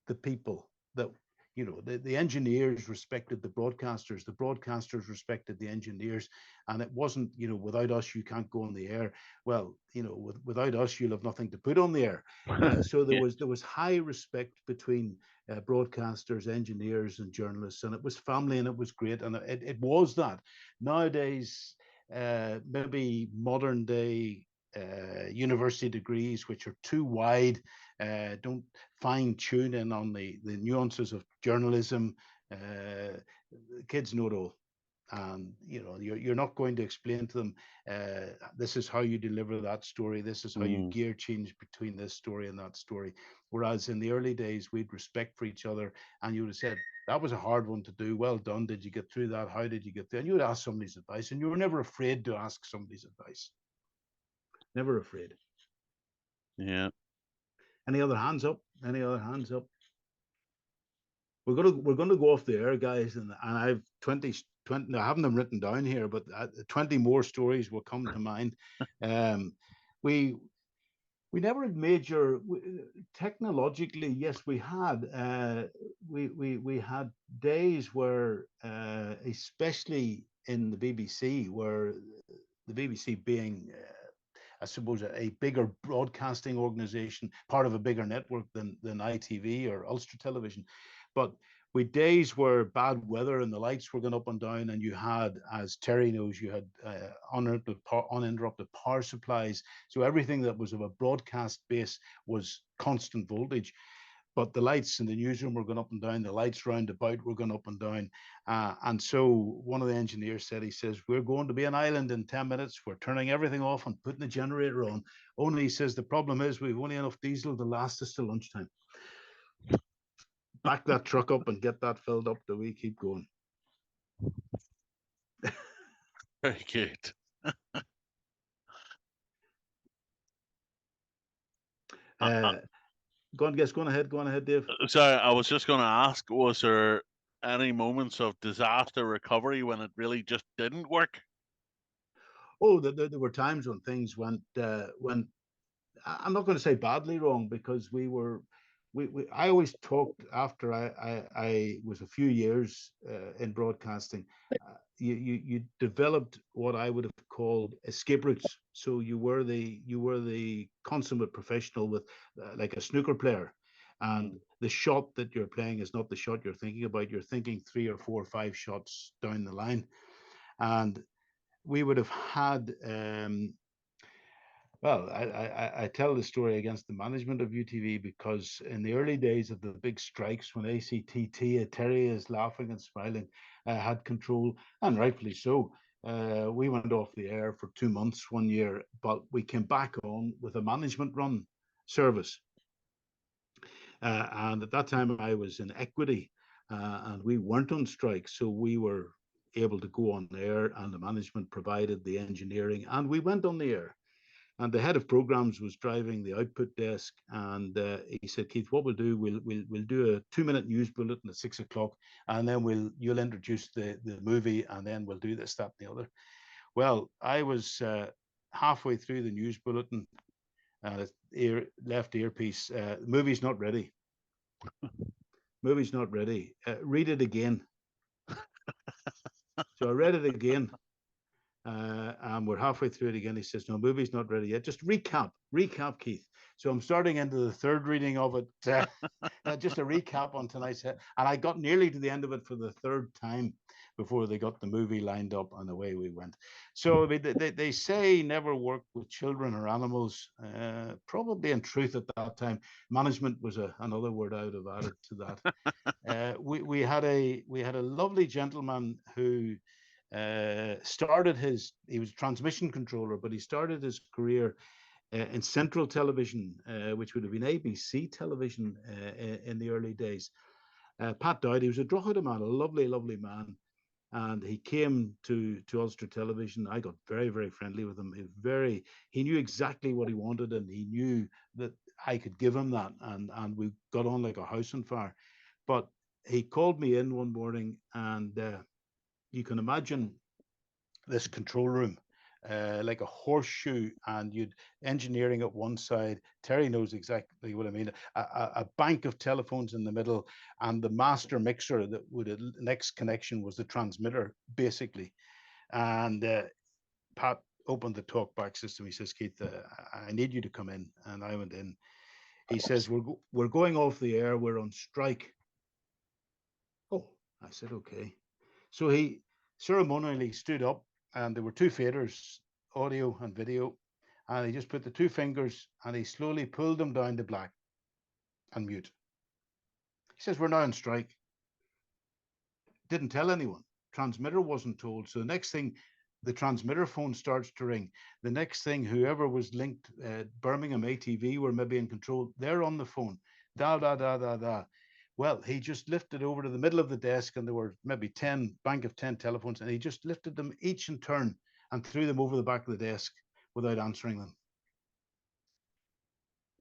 the people that you know, the engineers respected the broadcasters respected the engineers, and it wasn't, you know, without us you can't go on the air. Well, you know, without us you'll have nothing to put on the air. So there was high respect between broadcasters, engineers, and journalists, and it was family, and it was great, and it was that. Nowadays, maybe modern day university degrees, which are too wide, don't fine tune in on the nuances of journalism. Kids know it all, and you know, you're not going to explain to them this is how you deliver that story, this is how you gear change between this story and that story. Whereas in the early days, we'd respect for each other, and you would have said, that was a hard one to do, well done, did you get through that, how did you get there? And you would ask somebody's advice, and you were never afraid to ask somebody's advice. Never afraid. Yeah. Any other hands up? Any other hands up? We're gonna go off the air, guys, and I've 20. I haven't them written down here, but 20 more stories will come to mind. We never had major technologically. Yes, we had. We had days where, especially in the BBC, where the BBC being I suppose a bigger broadcasting organization, part of a bigger network than ITV or Ulster Television. But with days where bad weather and the lights were going up and down, and you had, as Terry knows, you had uninterrupted power supplies. So everything that was of a broadcast base was constant voltage. But the lights in the newsroom were going up and down, the lights round about were going up and down. And so one of the engineers said, he says, we're going to be an island in 10 minutes. We're turning everything off and putting the generator on. Only, he says, the problem is we've only enough diesel to last us till lunchtime. Back that truck up and get that filled up till we keep going. Very good. Go on ahead, Dave. Sorry, I was just going to ask, was there any moments of disaster recovery when it really just didn't work? Oh, there were times when things went, I'm not going to say badly wrong, because I always talked after I was a few years in broadcasting. You developed what I would have called escape routes. So you were the consummate professional with like a snooker player, and the shot that you're playing is not the shot you're thinking about. You're thinking 3 or 4 or 5 shots down the line, and we would have had. Well, I tell the story against the management of UTV, because in the early days of the big strikes, when ACTT, Terry is laughing and smiling, had control, and rightfully so, we went off the air for 2 months one year, but we came back on with a management run service. And at that time I was in equity, and we weren't on strike, so we were able to go on air, and the management provided the engineering, and we went on the air. And the head of programs was driving the output desk, and he said, Keith, what we'll do, we'll do a 2-minute news bulletin at 6 o'clock, and then you'll introduce the movie, and then we'll do this, that, and the other. Well, I was halfway through the news bulletin, left earpiece, movie's not ready. Movie's not ready. Read it again. So I read it again. And we're halfway through it again. He says, no, movie's not ready yet. Just recap, Keith. So I'm starting into the third reading of it. Just a recap on tonight's. And I got nearly to the end of it for the third time before they got the movie lined up, and away we went. So they say never work with children or animals. Probably in truth at that time, management was another word I would have added to that. We had a lovely gentleman who he was a transmission controller, but he started his career in Central Television, which would have been ABC Television in the early days. Pat Dowd, he was a Drogheda man, a lovely, lovely man. And he came to Ulster Television. I got very, very friendly with him. He knew exactly what he wanted, and he knew that I could give him that. And we got on like a house on fire. But he called me in one morning, and you can imagine this control room. like a horseshoe, and you'd engineering at one side. Terry knows exactly what I mean. A bank of telephones in the middle, and the master mixer that would the next connection was the transmitter, basically. And Pat opened the talkback system. He says, Keith, I need you to come in. And I went in. He says, we're going off the air. We're on strike. Oh, I said, okay. So he ceremonially stood up, and there were two faders, audio and video, and he just put the two fingers and he slowly pulled them down to black and mute. He says, we're now on strike. Didn't tell anyone. Transmitter wasn't told. So the next thing, the transmitter phone starts to ring. The next thing, whoever was linked, Birmingham ATV were maybe in control. They're on the phone. Da, da, da, da, da. Well, he just lifted over to the middle of the desk, and there were maybe 10, bank of 10 telephones, and he just lifted them each in turn and threw them over the back of the desk without answering them.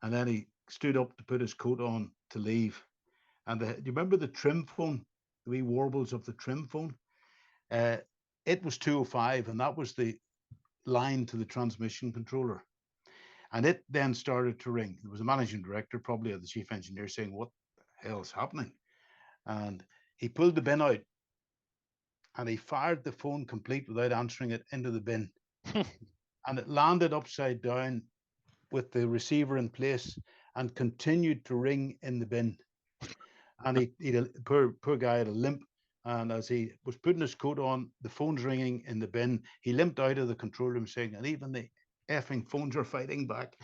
And then he stood up to put his coat on to leave. And do you remember the trim phone, the wee warbles of the trim phone? It was 205, and that was the line to the transmission controller. And it then started to ring. There was a managing director, probably, or the chief engineer, saying, what the hell is happening? And he pulled the bin out, and he fired the phone complete without answering it into the bin. And it landed upside down with the receiver in place and continued to ring in the bin. And he poor guy had a limp. And as he was putting his coat on, the phone's ringing in the bin. He limped out of the control room saying, and even the effing phones are fighting back.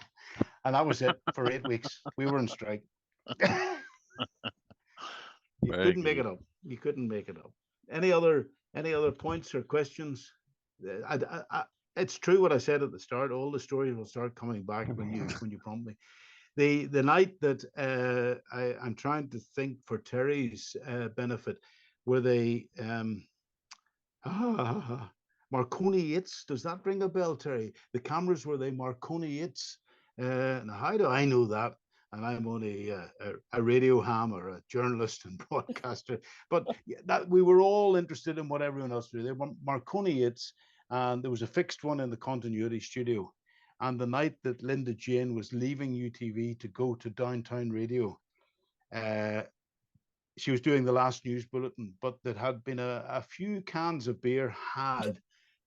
And that was it for 8 weeks. We were on strike. You couldn't make it up. You couldn't make it up. Any other points or questions? It's true what I said at the start. All the stories will start coming back when you prompt me. The night that I'm trying to think for Terry's benefit, were they Marconi 8s? Does that ring a bell, Terry? The cameras, were they Marconi 8s? Now, how do I know that? And I'm only a radio ham or a journalist and broadcaster. But that we were all interested in what everyone else did. They were Marconi 8s, and there was a fixed one in the continuity studio. And the night that Linda Jane was leaving UTV to go to Downtown Radio, she was doing the last news bulletin, but there had been a few cans of beer had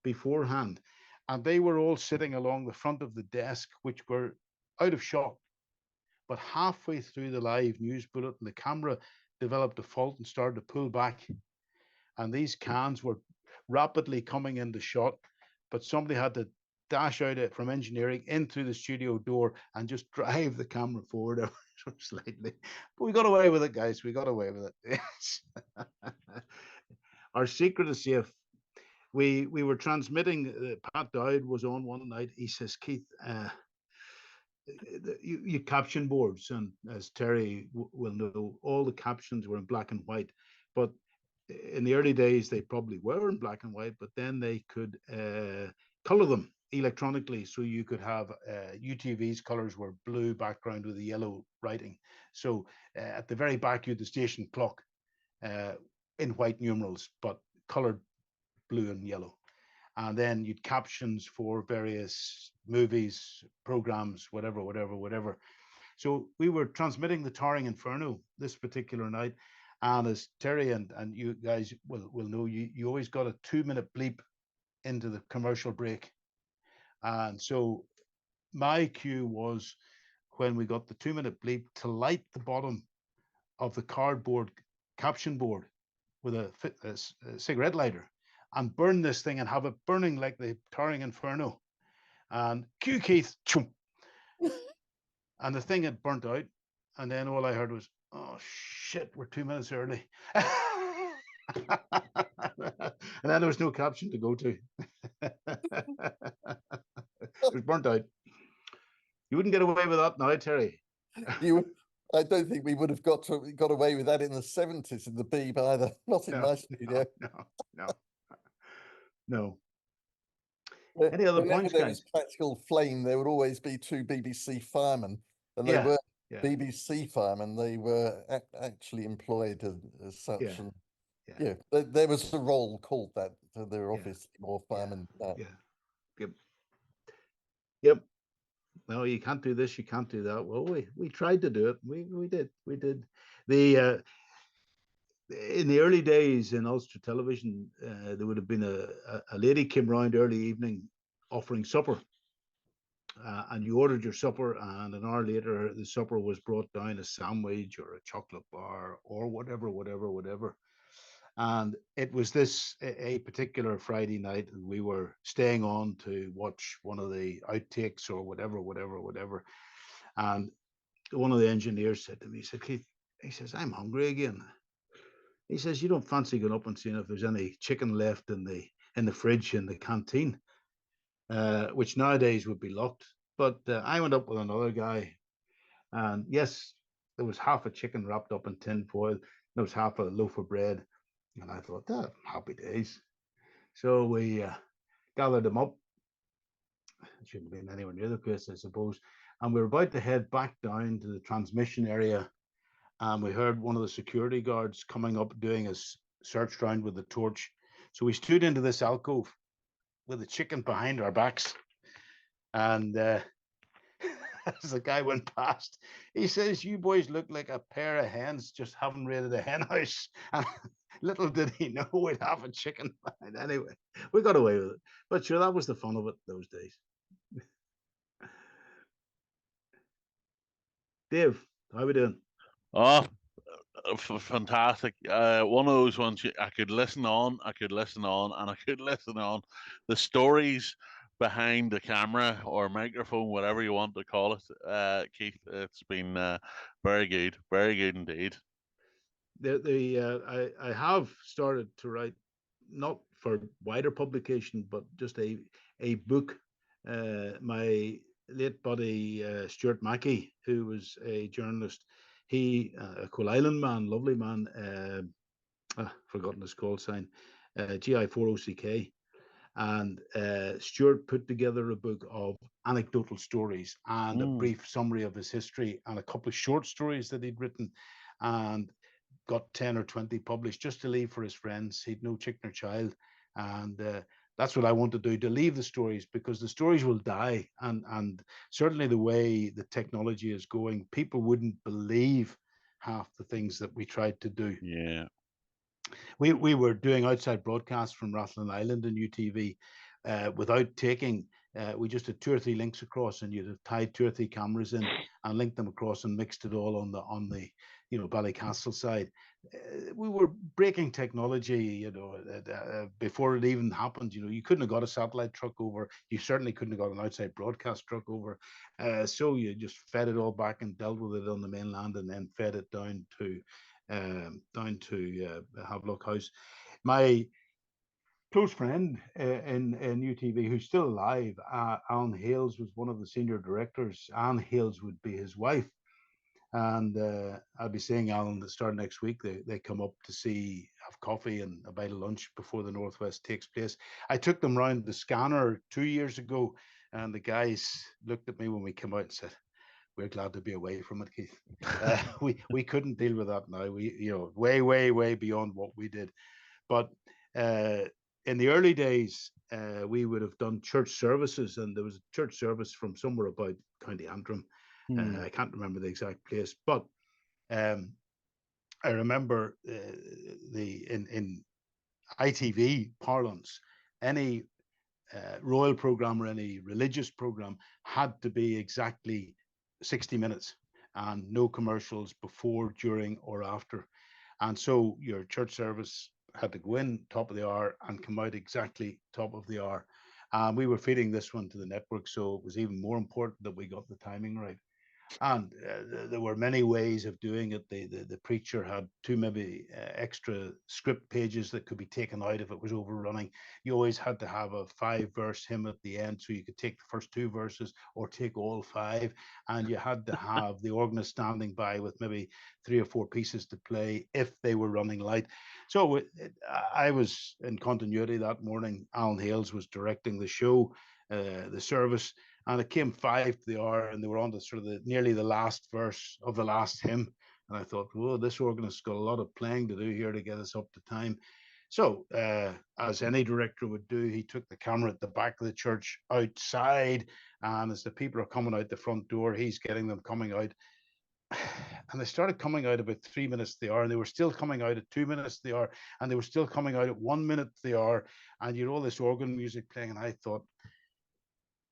beforehand. And they were all sitting along the front of the desk, which were out of shot. But halfway through the live news bulletin, the camera developed a fault and started to pull back. And these cans were rapidly coming into shot, but somebody had to dash out from engineering in through the studio door and just drive the camera forward ever so slightly. But we got away with it, guys. We got away with it. Yes. Our secret is safe. We were transmitting. Pat Dowd was on one night. He says, Keith, you caption boards, and as Terry will know, all the captions were in black and white. But in the early days, they probably were in black and white, but then they could color them electronically. So you could have UTV's colors were blue background with a yellow writing. So at the very back, you had the station clock in white numerals, but colored blue and yellow. And then you'd captions for various movies, programs, whatever. So we were transmitting the Towering Inferno this particular night. And as Terry and you guys will know, you always got a 2-minute bleep into the commercial break. And so my cue was, when we got the 2-minute bleep, to light the bottom of the cardboard caption board with a cigarette lighter and burn this thing and have it burning like the Towering Inferno. And cue Keith, and the thing had burnt out. And then all I heard was, oh shit, we're 2 minutes early. And then there was no caption to go to. It was burnt out. You wouldn't get away with that now, Terry. I don't think we would have got away with that in the 70s in the Beeb either. Not in my studio. No. Any other points, there guys? Was practical flame, there would always be 2 BBC firemen, and they were BBC firemen. They were actually employed as such. And there was a role called that. So there were obviously more firemen. Yep. Yep. No, you can't do this, you can't do that. Well, we tried to do it. We did. The in the early days in Ulster television, there would have been a lady came round early evening offering supper. And you ordered your supper, and an hour later, the supper was brought down, a sandwich or a chocolate bar or whatever. And it was this a particular Friday night, and we were staying on to watch one of the outtakes or whatever. And one of the engineers said to me, he said, Keith, he says, I'm hungry again. He says, you don't fancy going up and seeing if there's any chicken left in the fridge in the canteen, which nowadays would be locked. But I went up with another guy, and yes, there was half a chicken wrapped up in tin foil. There was half a loaf of bread. And I thought, happy days. So we gathered them up. It shouldn't have been anywhere near the place, I suppose. And we were about to head back down to the transmission area. And we heard one of the security guards coming up doing a search round with the torch. So we stood into this alcove with the chicken behind our backs. And as the guy went past, he says, you boys look like a pair of hens just haven't raided a hen house. And little did he know we'd have a chicken behind. Anyway, we got away with it. But sure, that was the fun of it those days. Dave, how we doing? Oh, fantastic. One of those ones I could listen on, and I could listen on. The stories behind the camera or microphone, whatever you want to call it, Keith, it's been very good indeed. I have started to write, not for wider publication, but just a book. My late buddy Stuart Mackey, who was a journalist, he a Coal Island man, lovely man, forgotten his call sign, GI4OCK. And Stuart put together a book of anecdotal stories and a brief summary of his history and a couple of short stories that he'd written, and got 10 or 20 published just to leave for his friends. He'd no chicken or child. And that's what I want to do, to leave the stories, because the stories will die. And certainly the way the technology is going, people wouldn't believe half the things that we tried to do. Yeah. We were doing outside broadcasts from Rathlin Island and UTV without taking, we just had 2 or 3 links across, and you'd have tied 2 or 3 cameras in and linked them across and mixed it all on the Ballycastle side. We were breaking technology, before it even happened. You couldn't have got a satellite truck over. You certainly couldn't have got an outside broadcast truck over. So you just fed it all back and dealt with it on the mainland, and then fed it down to Havelock House. My close friend in UTV, who's still alive, Alan Hales, was one of the senior directors. Anne Hales would be his wife. And I'll be seeing Alan that start next week. They come up to have coffee and a bite of lunch before the Northwest takes place. I took them round the scanner 2 years ago, and the guys looked at me when we came out and said, we're glad to be away from it, Keith. We couldn't deal with that now. We, way beyond what we did. But in the early days, we would have done church services, and there was a church service from somewhere about County Antrim. I can't remember the exact place, but I remember in ITV parlance, any royal program or any religious program had to be exactly 60 minutes and no commercials before, during, or after. And so your church service had to go in top of the hour and come out exactly top of the hour. We were feeding this one to the network, so it was even more important that we got the timing right. And there were many ways of doing it. The preacher had 2 maybe extra script pages that could be taken out if it was overrunning. You always had to have a 5-verse hymn at the end, so you could take the first 2 verses or take all 5. And you had to have the organist standing by with maybe 3 or 4 pieces to play if they were running light. So I was in continuity that morning. Alan Hales was directing the show, the service. And it came 5 to the hour, and they were on to sort of nearly the last verse of the last hymn. And I thought, whoa, this organist's got a lot of playing to do here to get us up to time. So, as any director would do, he took the camera at the back of the church outside, and as the people are coming out the front door, he's getting them coming out. And they started coming out about 3 minutes to the hour, and they were still coming out at 2 minutes to the hour, and they were still coming out at 1 minute to the hour, and you had all this organ music playing, and I thought,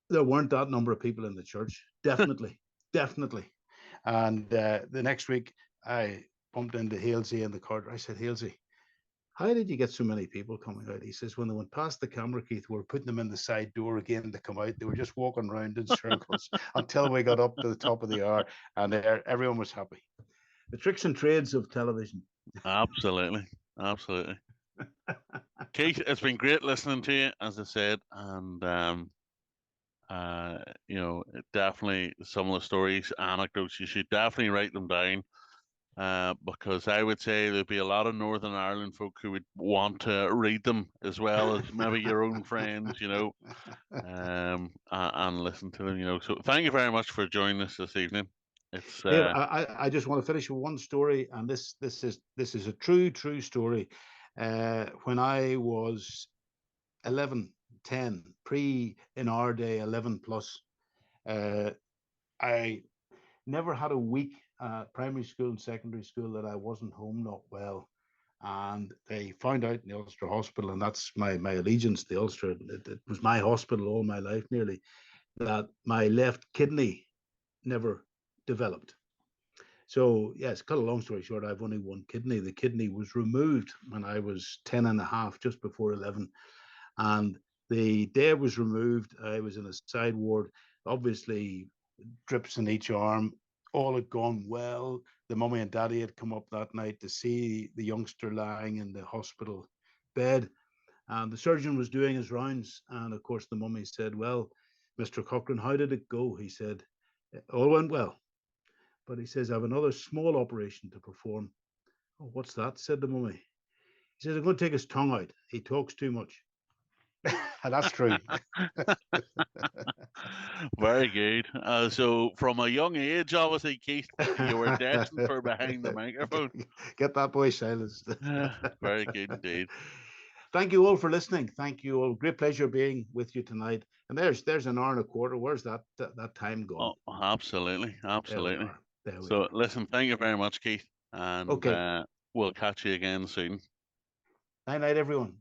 there weren't that number of people in the church. Definitely, definitely. And the next week, I bumped into Halesy in the corridor. I said, Halesy, how did you get so many people coming out? He says, when they went past the camera, Keith, we were putting them in the side door again to come out. They were just walking around in circles until we got up to the top of the hour, and everyone was happy. The tricks and trades of television. Absolutely. Absolutely. Keith, it's been great listening to you, as I said, and you know, definitely some of the stories, anecdotes, you should definitely write them down, because I would say there'd be a lot of Northern Ireland folk who would want to read them as well as maybe your own friends, you know, and listen to them, you know. So thank you very much for joining us this evening. It's Dave, I just want to finish with one story, and this is a true story. When I was 11, 10, in our day 11 plus, I never had a week primary school and secondary school that I wasn't home not well. And they found out in the Ulster Hospital, and that's my allegiance to Ulster. It was my hospital all my life nearly, that my left kidney never developed. So yes, cut a long story short, I've only one kidney. The kidney was removed when I was 10 and a half, just before 11. And the day it was removed, I was in a side ward, obviously drips in each arm. All had gone well. The mummy and daddy had come up that night to see the youngster lying in the hospital bed. And the surgeon was doing his rounds. And of course, the mummy said, well, Mr. Cochrane, how did it go? He said, all went well. But he says, I have another small operation to perform. Oh, what's that? Said the mummy. He says, I'm going to take his tongue out. He talks too much. That's true. very good. So from a young age, obviously, Keith, you were destined for behind the microphone. Get that boy silenced. Very good indeed. Thank you all for listening. Thank you all. Great pleasure being with you tonight. And there's an hour and a quarter. Where's that time gone? Oh, absolutely, absolutely. So listen, thank you very much, Keith, and okay. We'll catch you again soon. Night, everyone.